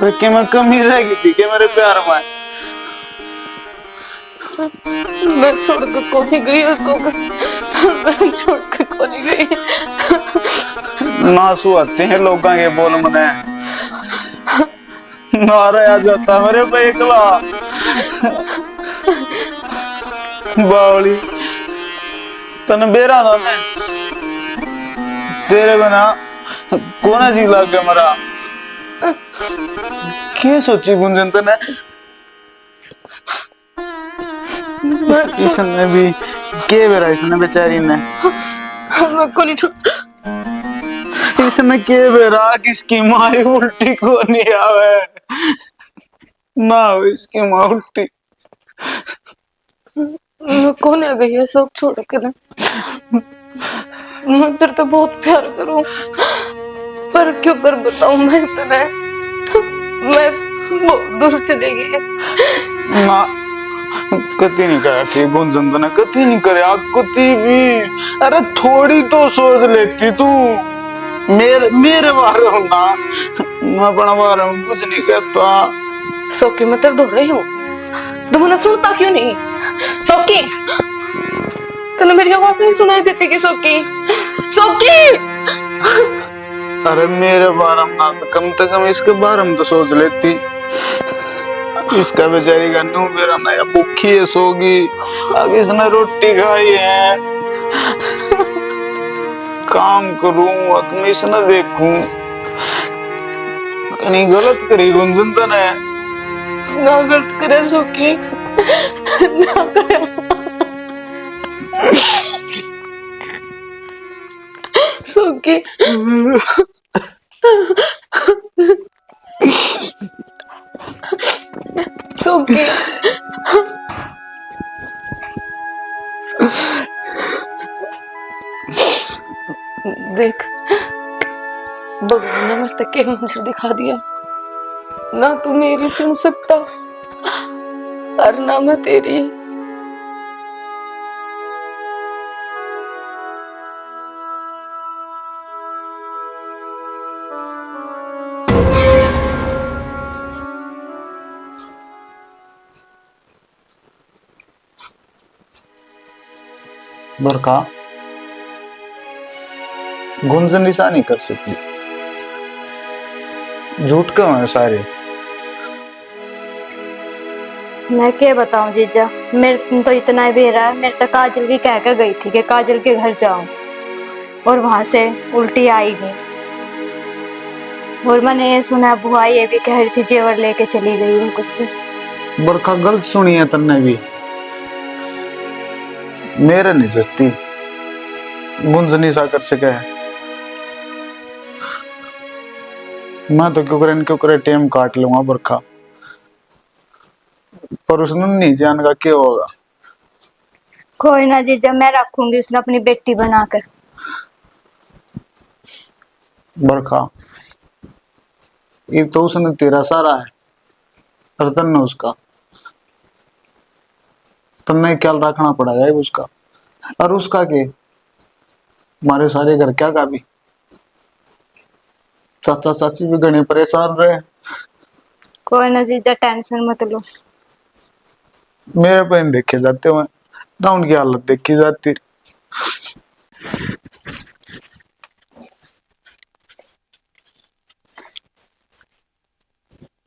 कि मैं कमी रह गई थी कि मेरे प्यार में। मैं छोड़ के को नहीं गई अशोक, मैं छोड़ के को नहीं गई। नासू आते हैं लोगों के बोल मने नारा आ जाता मेरे पे एकला। बावली तन बेरा था मैं तेरे बिना कोना जी लग गया मरा। क्या सोची गुंजन तने इसने भी के बेरा इसने बेचारी ने मैं को नहीं छोड़। इसने के बेरा किसकी माँ उल्टी को नहीं आवे ना हो इसकी माँ उल्टी। मैं कौन आ गई है सब छोड़ के ना। मैं तेरे तो बहुत प्यार करूं पर क्यों कर बताऊं मैं तुम्हें। मैं बहुत दूर चली गई। ना कति नहीं करा ठीक गुंजन, तो ने कति नहीं करे कति भी। अरे थोड़ी तो सोच लेती तू मेरे बारे में ना। मैं अपना बारे में कुछ नहीं कहता। सौकी मैं तेरे धो रही हूँ, तुम उन्हें सुनता क्यों नहीं? सौकी तूने मेरी आवाज नहीं सुनाई देती कि सौकी सौकी? अरे मेरे बारे में ना तो कम से कम इसके बारे में तो सोच लेती। इसका बेचारी का नू मेरा नया भूखी है सोगी, अब इसने रोटी खाई है। काम करूं अकमीश न देखूं, कहीं गलत करी गुंजन तो ने ना गलत करे सौकी, ना करे सौकी। सौकी देख, भगवान ने मेरे तक के मंजर दिखा दिया। ना तू मेरी सुन सकता और ना मैं तेरी। बरका गुंजन ऐसा नहीं कर सकती, झूठ क्यों है सारे? मैं क्या बताऊं जीजा, मेरे तो इतना ही भी रहा। मेरे तो काजल की कह के गई थी कि काजल के घर जाऊं, और वहां से उल्टी आई नहीं। और मैंने ये सुना बुआ ये भी कह रही थी जेवर लेके चली गई है कुछ। बरका गलत सुनी है तन्ने भी, मेरे नहीं जस्ती गुंजनी सा कर सके। मैं तो क्यों करे टेम काट लूंगा बरखा, पर उसने नहीं जान का क्या होगा। कोई ना जीजा, मैं रखूंगी उसने अपनी बेटी बनाकर। बरखा ये तो उसने तेरा सारा है, और तन्ने उसका, तन्ने ख्याल रखना पड़ेगा ये उसका। और उसका के हमारे सारे घर क्या का भी चाचा चाची भी घने परेशान रहे। कोई ना जीजा, टेंशन मत लो। मेरे बहन देखे जाते हुए ना उनकी हालत देखी जाती।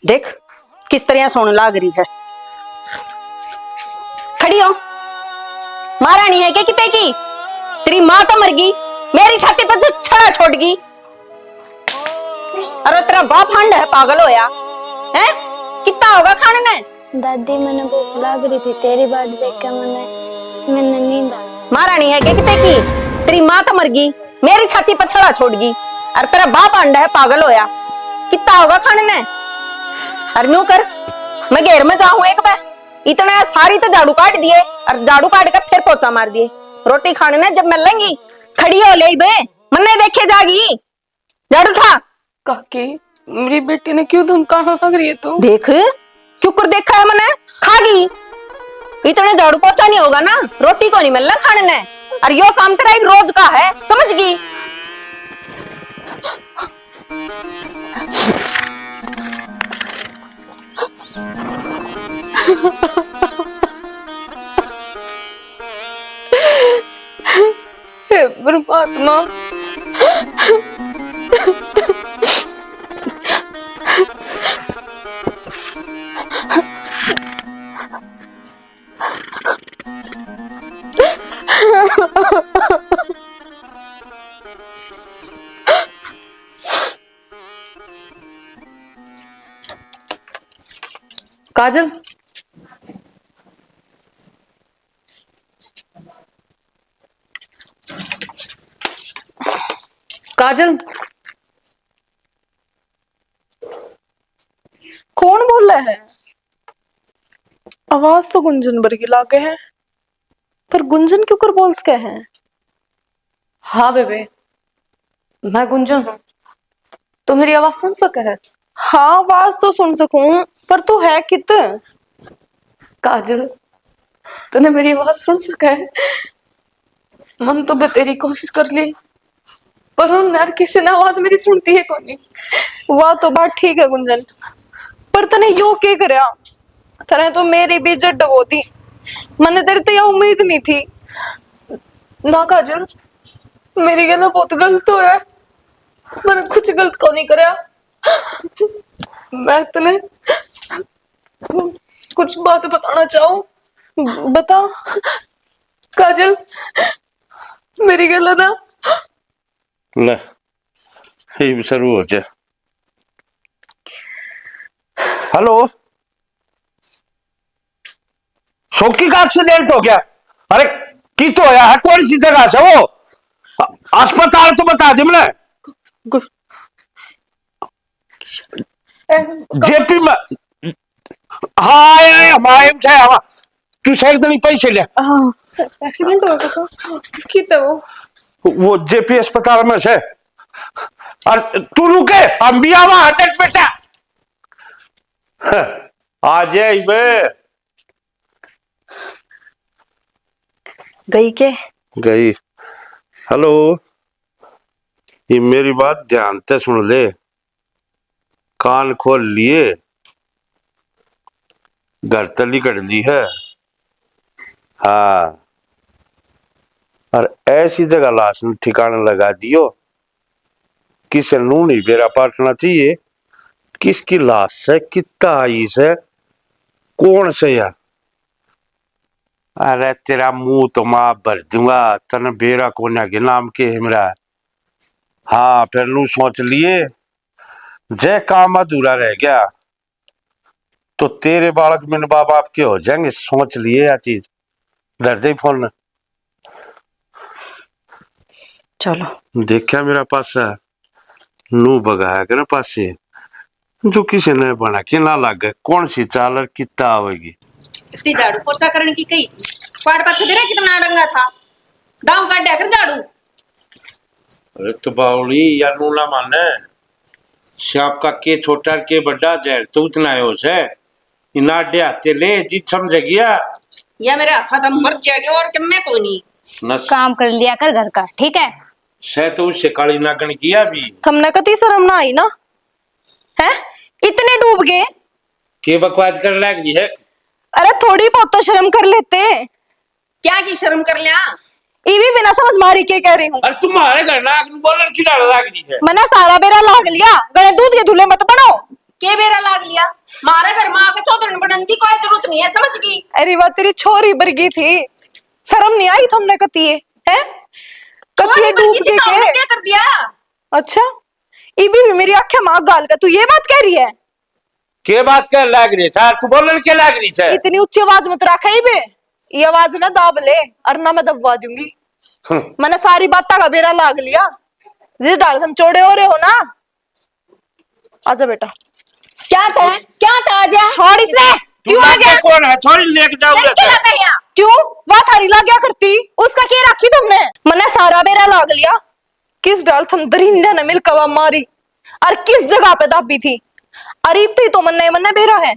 देख किस तरह सोने लाग रही है। खड़ी हो, महारानी है क्या किते की? तेरी माँ तो मर गई, मेरी छाती पर जो छड़ा छोड़ गई। अरे तेरा बाप हंड है, पागल होया है? कितना होगा खाने में? दादी मैंने भूख लग रही थी, तेरी बात देख के मैंने नींद आ। महारानी है क्या किते की? तेरी माँ तो मर गई, मेरी छाती पर छड़ा छोड़ गई। अरे तेरा बाप हंड है, पागल होया। कितना होगा खाने में? अरे न्यू कर, मैं घेर में जाऊं एक पे। इतना सारी तो झाड़ू काट दिए, और झाड़ू काट कर फिर पोचा मार दिए। रोटी खाने ने जब मिलेंगी खड़ी हो ले बे, मन नहीं देखे जागी। झाड़ू उठा। काकी मेरी बेटी ने क्यों धमकाना लग रही है तू? देख क्यों कर देखा है मैंने, खागी। इतने झाड़ू पोछा नहीं होगा ना, रोटी को नहीं मिलना खाने ने। और यो काम तेरा एक रोज का है, समझ गई? हे परमात्मा, काजल काजल, कौन बोल रहा है? आवाज तो गुंजन बरगी लागे है, पर गुंजन क्यों कर बोल सके हैं? हाँ बेबे, मैं गुंजन हूँ, तो मेरी आवाज सुन सके है? हाँ आवाज तो सुन सकूं, पर तू है कित? काजल, तूने मेरी आवाज सुन सका है? मन तो बतेरी कोशिश कर ली, पर उन यार किसी ने आवाज मेरी सुनती है कोनी। वह तो बात ठीक है गुंजन, पर तने यो के करया? तने तो मेरी भी इज्जत डबो दी। मैंने तेरे तो यह उम्मीद नहीं थी। ना काजल, मेरी गला बहुत गलत होया, मैंने कुछ गलत को नहीं करया। मैं तने कुछ बात बताना चाहूं। बता। काजल, मेरी गला ना ले ये भी शुरू हो जाए। हेलो, शौकी का एक्सीडेंट हो गया? अरे की तो है, कौन सी जगह से वो? अस्पताल तो बता दे मैंने। जेपी में। हाँ हमारे तू शहर तो नहीं पैसे ले। एक्सीडेंट हुआ काका? कितना वो जेपी अस्पताल में से। और तू रुके, हम भी आवा 100%। आ जाए बे। गई के? गई। हेलो, ये मेरी बात ध्यान से सुन ले, कान खोल लिए। घर तली कर ली है। हाँ, और ऐसी जगह लाश ने ठिकाने लगा दियो, किसे नू नहीं बेरा पाटना चाहिए। किसकी लाश है, कितना आई से, कौन से यार? अरे तेरा मुंह तो मां भर दूंगा, तने बेरा कोन्या के नाम के हमरा। हाँ फिर नू सोच लिए, जे काम अधूरा रह गया तो तेरे बालक मेरे बाप बाप के हो जाएंगे। सोच लिए या चीज धर दे फोन। चलो देखा मेरा पास नू बगाया कर पास से, जो किसी ने बना के ना लगे कौन सी चाल और कितना आवेगी। इतनी झाड़ू पोछा करने की कही पाड़ पाछे दे रहा कितना डंगा था, गांव काट कर झाड़ू। अरे तो बावली यार नू ना माने, सांप का के छोटा के बड़ा जहर तो उतना है उसे इना आते ले जीत समझ गया। या मेरे हाथा था मर जाएगी और कि मैं कोई नहीं। काम कर लिया कर घर का, ठीक है? से तो उससे काली नागन किया भी। तुमने कती शर्म ना आई ना? है इतने डूब गए के बकवास कर लगी है। अरे थोड़ी बहुत तो शर्म कर लेते। क्या की शर्म कर लिया? ये भी बिना समझ मारी के कह रही हूँ। अरे तुम्हारे घर नाग बोलर की डाल लगी है। मैंने सारा बेरा लाग लिया, गणे दूध के धुले मत बनाओ। के बेरा लाग लिया? मारे घर माँ के चौधरी बनने की कोई जरूरत नहीं है, समझ गई? अरे बात तेरी छोरी बरगी थी, शर्म नहीं आई तुमने कती है? कती डूब के क्या कर दिया? अच्छा ये भी मेरी आंखें माँ गाल का तू ये बात कह रही है? के बात कर लाग रही है? तू बोलने के लाग रही है? इतनी ऊंची आवाज मत रखा ही बे, ये आवाज ना दाब ले और ना मैं दबवा दूंगी। मैंने सारी बात का बेरा लाग लिया, जिस डाल हम चौड़े हो रहे हो ना। आजा बेटा। क्या था आजा? छोड़ इसे। क्यों आजा? कौन है? छोड़ी लेके जाओ। क्यों वह थारी लाग क्या करती? उसका क्या रखी तुमने? मैंने सारा बेरा लाग लिया, किस डाल थम दरिंदे ने मिल कवा मारी और किस जगह पे दाबी थी। अरे तो मन्ने बेरा है,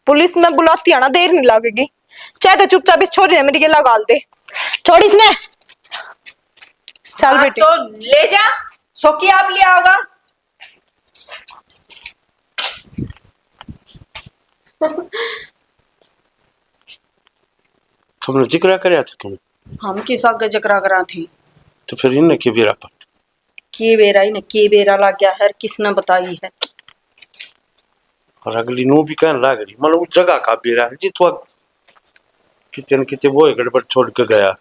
पुलिस में बुलाती आना, देर नहीं लगेगी। चाहे तो चुपचाप इस छोरी ने मेरी गेला गाल दे। छोड़ इसने। चल बेटी तो ले जा, सोकी आप लिया होगा। तुमने जिक्र कराया था क्यों? हम किस आगे जकरा करा थे? तो फिर इन्हें के बेरा पर के बेरा ही न के बेरा लग गया है, किसने बताई है? और अगली नू भी कहने लग रही मतलब उस जगह का बेरा है जी तो किचन किचन वो गड़बड़ छोड़ के गया।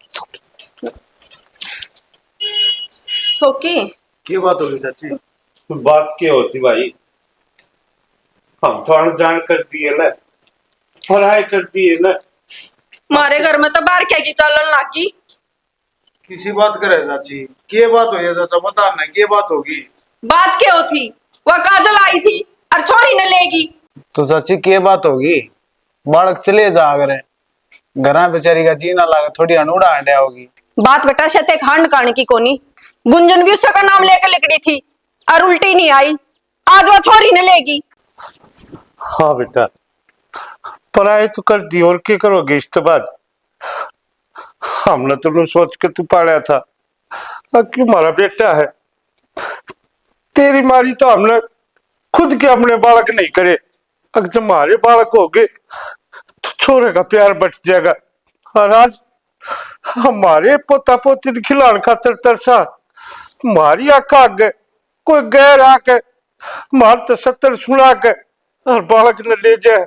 सोकी क्या बात होगी चाची? बात क्या होती भाई, हम थोड़ा जान कर दिए ना, पढ़ाई कर दिए ना। मारे घर में तो बाहर क्या की चलन लागी। किसी बात करे चाची? क्या बात हो चाचा बता ना, क्या बात होगी? बात क्या होती? वह काजल आई थी और छोरी न लेगी। तो चाची क्या बात होगी? बालक चले जा अगर घरा बेचारी का जीना लागे, थोड़ी अनूड़ा अंडा होगी। बात बेटा शते खांड कान की कोनी, गुंजन भी उसका नाम लेकर लिखड़ी थी और उल्टी नहीं आई। आज वह छोरी न लेगी। हाँ बेटा, पढ़ाई तो कर दी, और क्या करोगे इसके बाद? हमने तो सोच के तू पाला था, अब क्यों हमारा बेटा है। तेरी मारी तो हमने खुद के अपने बालक नहीं करे, अगर तुम्हारे बालक हो गए तो छोरे का प्यार बच जाएगा। और आज हमारे पोता पोती खिलाड़ खातर तरसा, तुम्हारी आंखा आगे कोई गैर आके मार तो 70 सुना के और बालक ने ले जाए।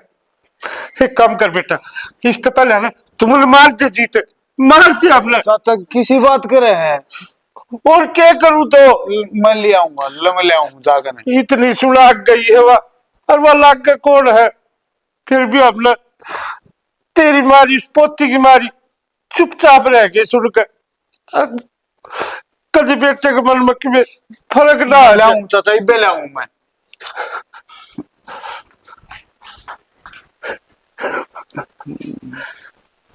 एक काम कर बेटा, इससे पहले ना तुमने मार दे, जीते मार दे आपने। चाचा किसी बात करे हैं? और क्या करूं तो? मैं ले आऊंगा, मैं ले आऊंगा जाकर। नहीं इतनी सुलाग गई है वह, और वह लाग के कौन है? फिर भी अपना तेरी मारी, पोती की मारी, चुपचाप रह गए सुनकर। कभी बेटे के मन में कि फर्क ना आ ले जाए। आऊं चाचा, इबे ले आऊं मैं।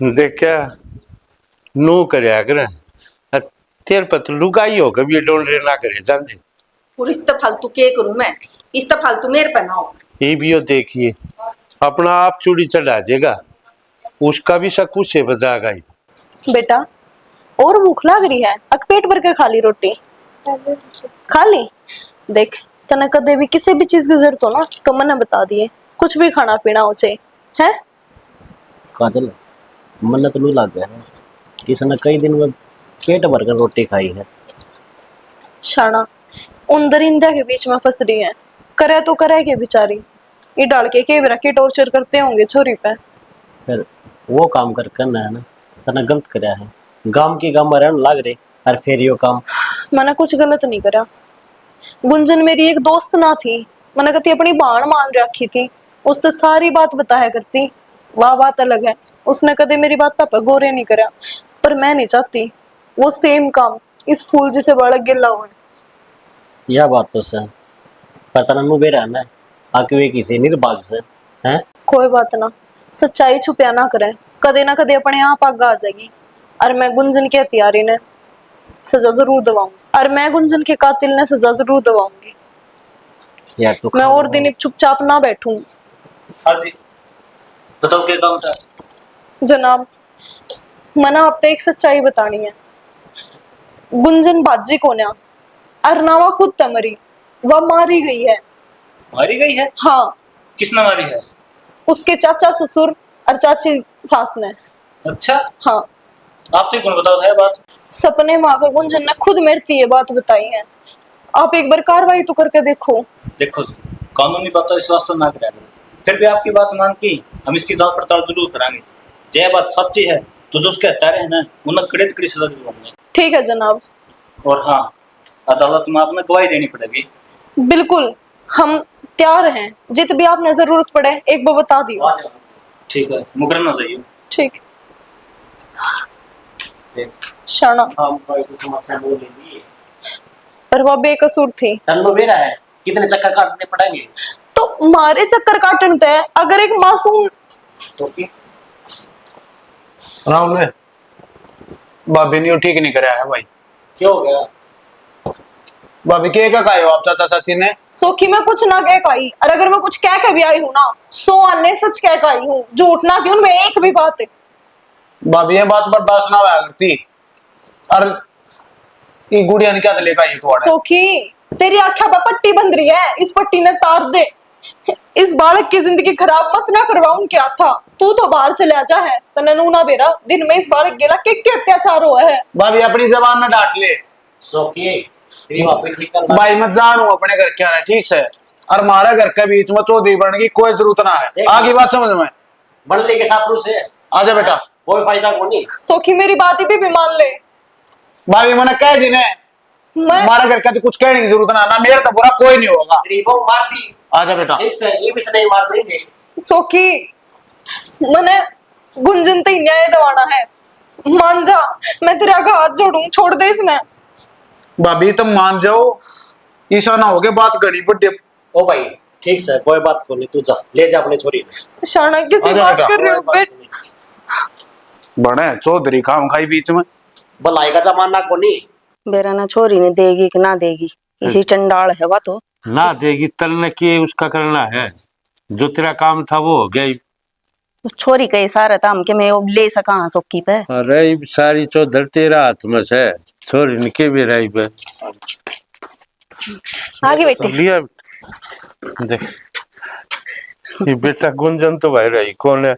देखा नू करया कर, तेरे पर तो लुगाई हो, कभी डोंडरे ना करे जानते। और इस तो फालतू के करूं मैं, इस तो फालतू मेरे पर ना हो। ये भी हो, देखिए अपना आप चूड़ी चढ़ा देगा, उसका भी शक उससे बजागा ही। बेटा और भूख लग रही है, अक पेट भर के खा ली रोटी। खा ली? देख तने कदे भी किसी भी चीज की जरूरत हो ना तो मैंने बता दिए, कुछ भी खाना पीना हो चाहे है। काजल, मन तो लू लग गया है, इसने कई दिन में पेट भर कर रोटी खाई है। शाना उन दरिंदा के बीच में फंस रही है, करे तो करे के बेचारी, ये डाल के बेरा के टॉर्चर करते होंगे छोरी पे। फिर वो काम कर करना है ना, तना गलत करया है, गांव की गांव में रहने लग रहे, और फिर यो काम। मैंने कुछ गलत नहीं करा। गुंजन मेरी एक दोस्त ना थी, मैंने कभी अपनी बाण मान रखी थी, उससे सारी बात बताया करती। वह बात अलग है, उसने कभी मेरी बात पर गौर नहीं करा, पर मैं नहीं चाहती वो सेम काम इस फूल जैसे बालक गिल्ला हुआ। यह बात तो सर, पर तना नु बेरा ना आके वे किसी निर्भाग से हैं। कोई बात ना, सच्चाई छुपया ना करें, कदे ना कदे अपने आप आग आ जाएगी। और मैं गुंजन के हत्यारी ने सजा जरूर दवाऊंगी, और मैं गुंजन के कातिल ने सजा जरूर दवाऊंगी। यार तो मैं और दिन चुपचाप ना बैठूं। हाँ जी, बताओ क्या काम था? जनाब मना आप तो एक सच्चाई बतानी है। गुंजन बाजी को ना अरनावा खुद तमरी, वह मारी गई है। मारी गई है? हाँ, किसने मारी है? उसके चाचा ससुर और चाची सास ने। अच्छा, हाँ, आप तो कौन बताओ था ये बात? सपने में आकर गुंजन ने खुद मेरे से ये बात बताई है। आप एक बार कार्रवाई तो करके देखो। देखो जी, कानूनी बात तो इस वास्ते ना करा करो, फिर भी आपकी बात मान की हम इसकी जांच पड़ताल जरूर कराएंगे। जय बात सच्ची है तो जो उसके हत्यारे हैं ना उन्हें कड़े कड़ी सजा दिलवाएंगे। ठीक है जनाब। और हाँ, अदालत में आपने गवाही देनी पड़ेगी। बिल्कुल, हम तैयार हैं, जित भी आपने जरूरत पड़े एक बार बता दियो। ठीक है, मुकरर ना जाइए। ठीक। शाना हम कोई समस्या बोल ली, पर वह बेकसूर थी। तन्नो बेरा है, कितने चक्कर काटने पड़ेंगे? तो मारे चक्कर काटन तय, अगर एक मासूम तो राहुल ने भाभी ने ठीक नहीं कराया है भाई। क्यों हो गया? भाभी के का खाए हो आप चाचा चाची ने? सोखी मैं कुछ ना कह पाई, और अगर मैं कुछ कह के भी आई हूँ ना, 100 अन्य सच कह के आई हूँ, झूठ ना क्यों मैं एक भी बात। भाभी ये बात बर्दाश्त ना हुआ करती। और ये गुड़िया ने क्या लेकर आई तुम्हारे? सोखी तेरी आंखें पर पट्टी बंध रही है, इस पट्टी ने तार दे। इस बालक की जिंदगी खराब मत ना करवाऊं क्या था। तू तो बाहर चला जा है, तने नूना बेरा दिन में इस बालक गेला के अत्याचार हुआ है। भाभी अपनी जबान में डांट ले। सोकी तेरी वापस ठीक करना भाई मैं जानू अपने घर क्या है, ठीक से। और हमारे घर के बीच में चौधरी बनने की कोई जरूरत ना है। आगे बात समझ में? बनले के सापरू से आजा बेटा। कोई फायदा को नहीं। सोखी मेरी बात ही भी मान ले। भाभी मैंने कह दी ने, मैं हमारे घर का कुछ कहने की जरूरत ना मेरे तो बुरा कोई नहीं होगा। तेरी बहू मार दी, आजा बेटा। एक से ये भी से नहीं मार देंगे। सोखी मैंने गुंजन ते न्याय दवाना है, मान जा। मैं तेरे आगे हाथ जोड़ूं, छोड़ दे इसने। भाभी तुम मान जाओ, ऐसा ना हो गया बात गड़ी बड़े। ओ भाई ठीक से कोई बात को नहीं, तू जा ले जा अपनी छोरी। शाना किसी आजा बात बेटा। कर रहे हो बेट। बड़े चौधरी काम खाई बीच में। भलाई का जमाना को नहीं। बेरा ना छोरी ने देगी कि ना देगी, इसी चंडाल है वह तो। ना देगी तल ने किए उसका करना है। जो तेरा काम था वो हो गया ही। छोरी का इशारा था हमके मैं वो ले सका हाँ सोकी पे। अरे सारी चौधर तेरा हाथ में से छोरी निके भी रही पे। आगे बेटे लिया देख, ये बेटा गुंजन तो भाई रही कौन है,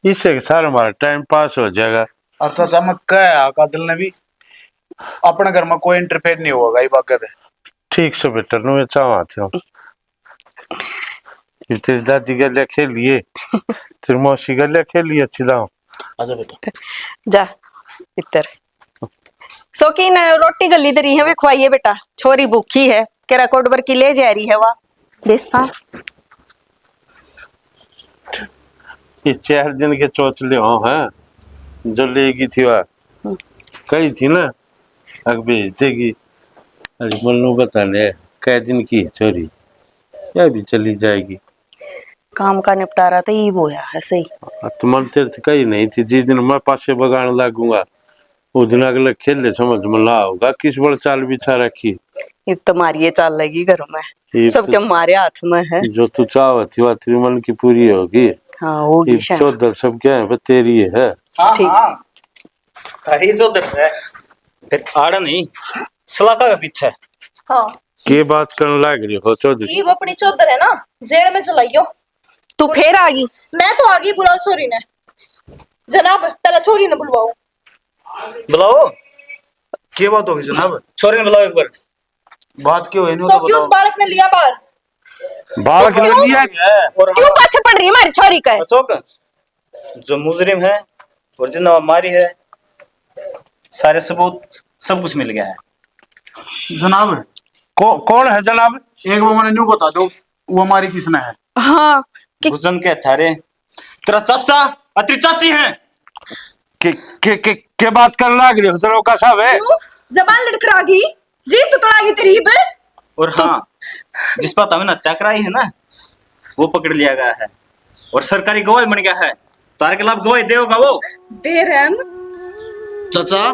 इससे सारा हमारा टाइम पास हो जाएगा। अब चाचा मैं कह काजल ने भी अपने घर में कोई इंटरफेयर नहीं होगा ये बात है। ठीक से बेटा नु चाहवा थे तेरी दादी गले खेलिए, तेरी मौसी गले खेलिए अच्छी दाओ। आजा बेटा जा इतर सोकी ने रोटी गली दरी है वे खुआइए बेटा, छोरी भूखी है केरा कोटबर की ले जा रही है वा बेसा। ये 4 दिन के चौचले हो हैं जो लेगी थी वह कही थी ना अग भेज देगी। अरे मल्लू बता ले कै दिन की है चोरी, या भी चली जाएगी। काम का निपटारा तो ये बोया है सही। तो मन तेरे से कही नहीं थी, जिस दिन मैं पासे बगाने लागूंगा उस दिन अगले खेले समझ में ला होगा किस बड़ चाल बिछा रखी। ये तो मारिए चाल लगी घर में सबके मारे हाथ में है। जो तू चाहती वह तेरी मन की पूरी होगी। हाँ होगी शायद। चौधर सब क्या है तेरी है। हाँ हाँ तारी चौधर है फिर आड़ा नहीं सलाका का पीछे। हाँ के बात करने लग रही हो चौधरी? ये वो अपनी चौधर है ना, जेल में चलाइयो। तू फिर आ गई? मैं तो आ गई, बुलाओ छोरी ने। जनाब पहले छोरी ने बुलवाओ। बुलाओ क्या बात होगी जनाब? छोरी ने बुलाओ एक बार। बात क्यों है? सो क्यों उस बालक ने लिया बाहर? बालक ने लिया और क्यों पाछे पड़ रही है हमारी छोरी का? अशोक जो मुजरिम है और जिन्ना मारी है सारे सबूत सब कुछ मिल गया है। जनाब कौन है जनाब? एक वो मैंने न्यू बता दो वो हमारी किसने है। हाँ भुजन के थारे तेरा चाचा और तेरी चाची हैं। के बात करने लग रही हो तेरे का सब है? जबान लड़खड़ा गई, जीभ तो तड़ा गई तेरी बे। और हाँ जिस पर तमने हत्या कराई है ना वो पकड़ लिया गया है और सरकारी गवाह बन गया है। तारे के खिलाफ गवाही देगा वो बेरहम। चाचा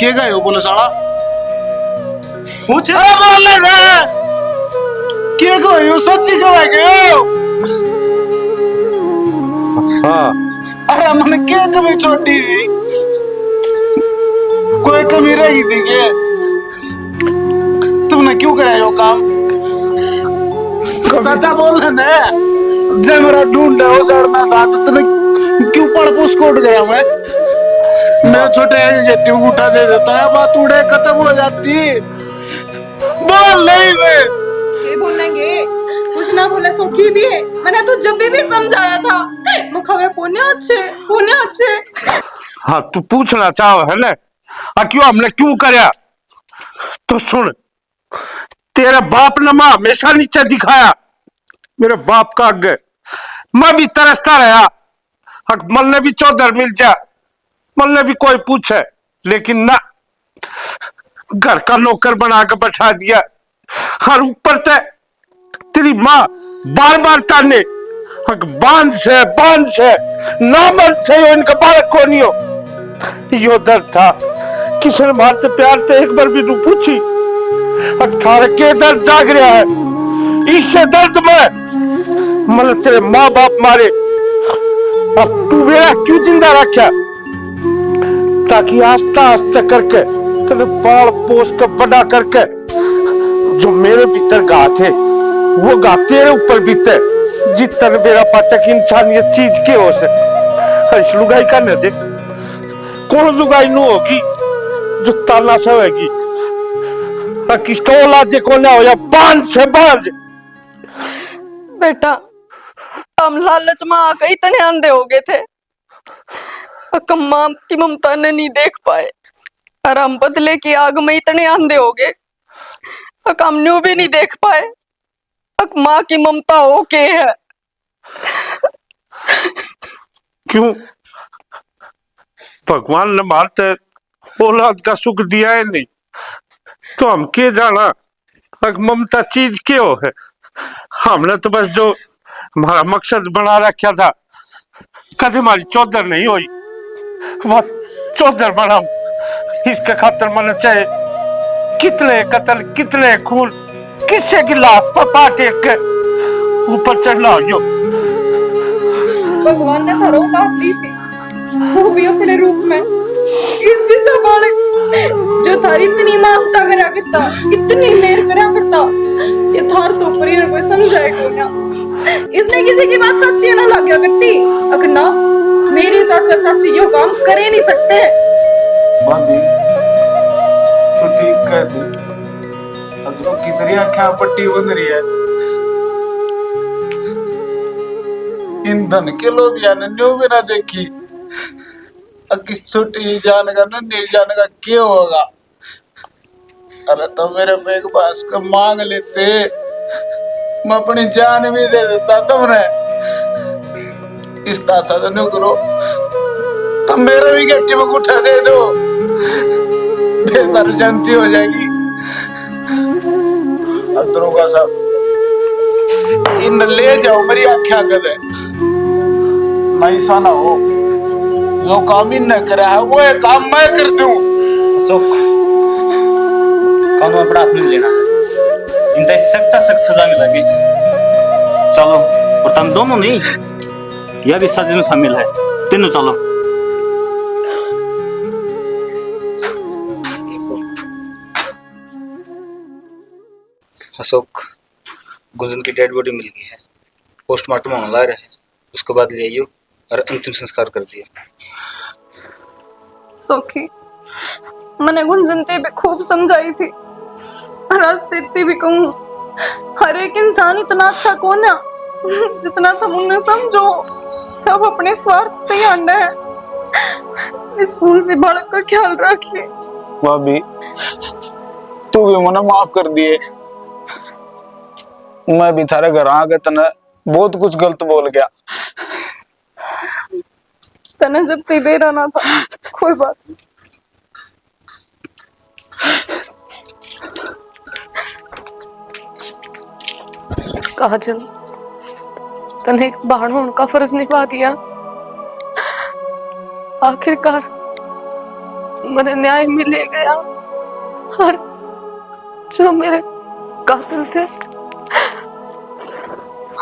के गए हो बोले साला? पूछ बोले ना के गए हो? सच्ची गए हो? हाँ अरे मैंने क्या कमी छोटी थी? कोई कमी रही थी क्या? तुमने क्यों कराया वो काम? चाचा बोल रहे ना जब मेरा ढूंढा हो जड़ना था तो तुमने क्यों पड़ पूछ कोट गया? मैं छोटे गट्टी उठा दे देता है, बात उड़े खत्म हो जाती। बोल नहीं मैं ये बोलेंगे कुछ ना बोले सोखी भी है। मैंने तो जब भी समझाया था मुखावे कोने अच्छे। हाँ तू पूछना चाहो है ना क्यों हमने क्यों कराया? तो सुन तेरे बाप ने मां हमेशा नीचे दिखाया, मेरे बाप का आगे मैं भी तरसता रहा। मन ने भी चौधर मिल जा, मन ने भी कोई पूछे, लेकिन ना घर का नौकर बना के बैठा दिया। हर ऊपर ते तेरी माँ बार बार ताने बांध से ना मर्द से हो इनका बालक को नहीं हो। यो दर्द था किसी ने मारते प्यार ते एक बार भी नहीं पूछी। अठारह के दर्द जाग रहा है, इससे दर्द में मतलब तेरे माँ बाप मारे, अब तू मेरा क्यों जिंदा रखा? ताकि आस्ता आस्ता करके तेरे पाल पोस कर बड़ा करके जो मेरे भीतर गा थे वो गा तेरे ऊपर बीते, जितना मेरा पाठक इंसानियत चीज के हो से लुगाई करने दे। कौन लुगाई नु होगी जो ताला से होगी? किसका औलाद देखो ना हो या बांध से बांध। बेटा हम लालच में आकर इतने अंधे हो गए थे, माँ की ममता ने नहीं देख पाए और हम बदले की आग में इतने अंधे हो गए, हम न्यू भी नहीं देख पाए माँ की ममता हो के है। क्यों भगवान ने मारते औलाद का सुख दिया है नहीं तो हम के जाना ममता चीज क्यों है? हमने तो बस जो हमारा मकसद बना रखा था कभी हमारी चौधर नहीं हुई, वह चौधर बनाऊ। इसके खातर मन चाहे कितने कत्ल कितने खून किससे की लाश पर पाट टेक के ऊपर चढ़ना हो। भगवान ने हर औलाद दी थी, वो भी अपने रूप में। इस जैसा बालक जो थारी इतनी ममता करा करता, इतनी मेहर करा करता, ये थार तो परियर को समझाए को ना। इसने किसी की बात सच्ची ना लग गया करती, अगर ना मेरे चाचा चाची यो काम करे नहीं सकते। भाभी तो ठीक कहती, अजरो की तेरी आंखें पट्टी बन रही है। इन धन के लोग यानी न्यू भी ना देखी, किस छोटी जान का नहीं जान का क्या होगा। अरे तो मेरे पे एक बास का मांग लेते, मैं अपनी जान भी दे देता तुमने। इस तासा तो नहीं करो तो मेरे भी गट्टी में गुठा दे दो, बेहतर शांति हो जाएगी। दरोगा साहब इन ले जाओ, मेरी आंखें कदे नहीं सा ना हो। जो काम इन न करा है वो ये काम मैं कर दूं। अशोक, कानून अपने हाथ में लेना है, इनका सख्त सख्त सजा मिलेगी। चलो, और तुम दोनों नहीं, यह भी साजिश में शामिल है, तीनों चलो। अशोक, गुंजन की डेड बॉडी मिल गई है, पोस्टमार्टम होने ला रहे हैं, उसके बाद ले आइयो और अंतिम संस्कार कर दिया। सौखी, मैंने गुंजनते भी खूब समझाई थी, रास्ते भी कहूँ, हर एक इंसान इतना अच्छा कौन है जितना तुम उन्हें समझो। सब अपने स्वार्थ से ही अंडा है। इस फूल से बालक का ख्याल रखिए। भाभी तू भी मना माफ कर दिए, मैं भी थारे घर आ गए तना बहुत कुछ गलत बोल गया। तने जब कहीं दे रहा था, कोई बात नहीं। काजल, तने एक बहन होने का फर्ज निभा दिया। आखिरकार मुझे न्याय मिल गया और जो मेरे कातिल थे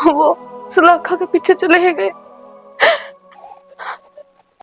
वो सुलाखा के पीछे चले गए।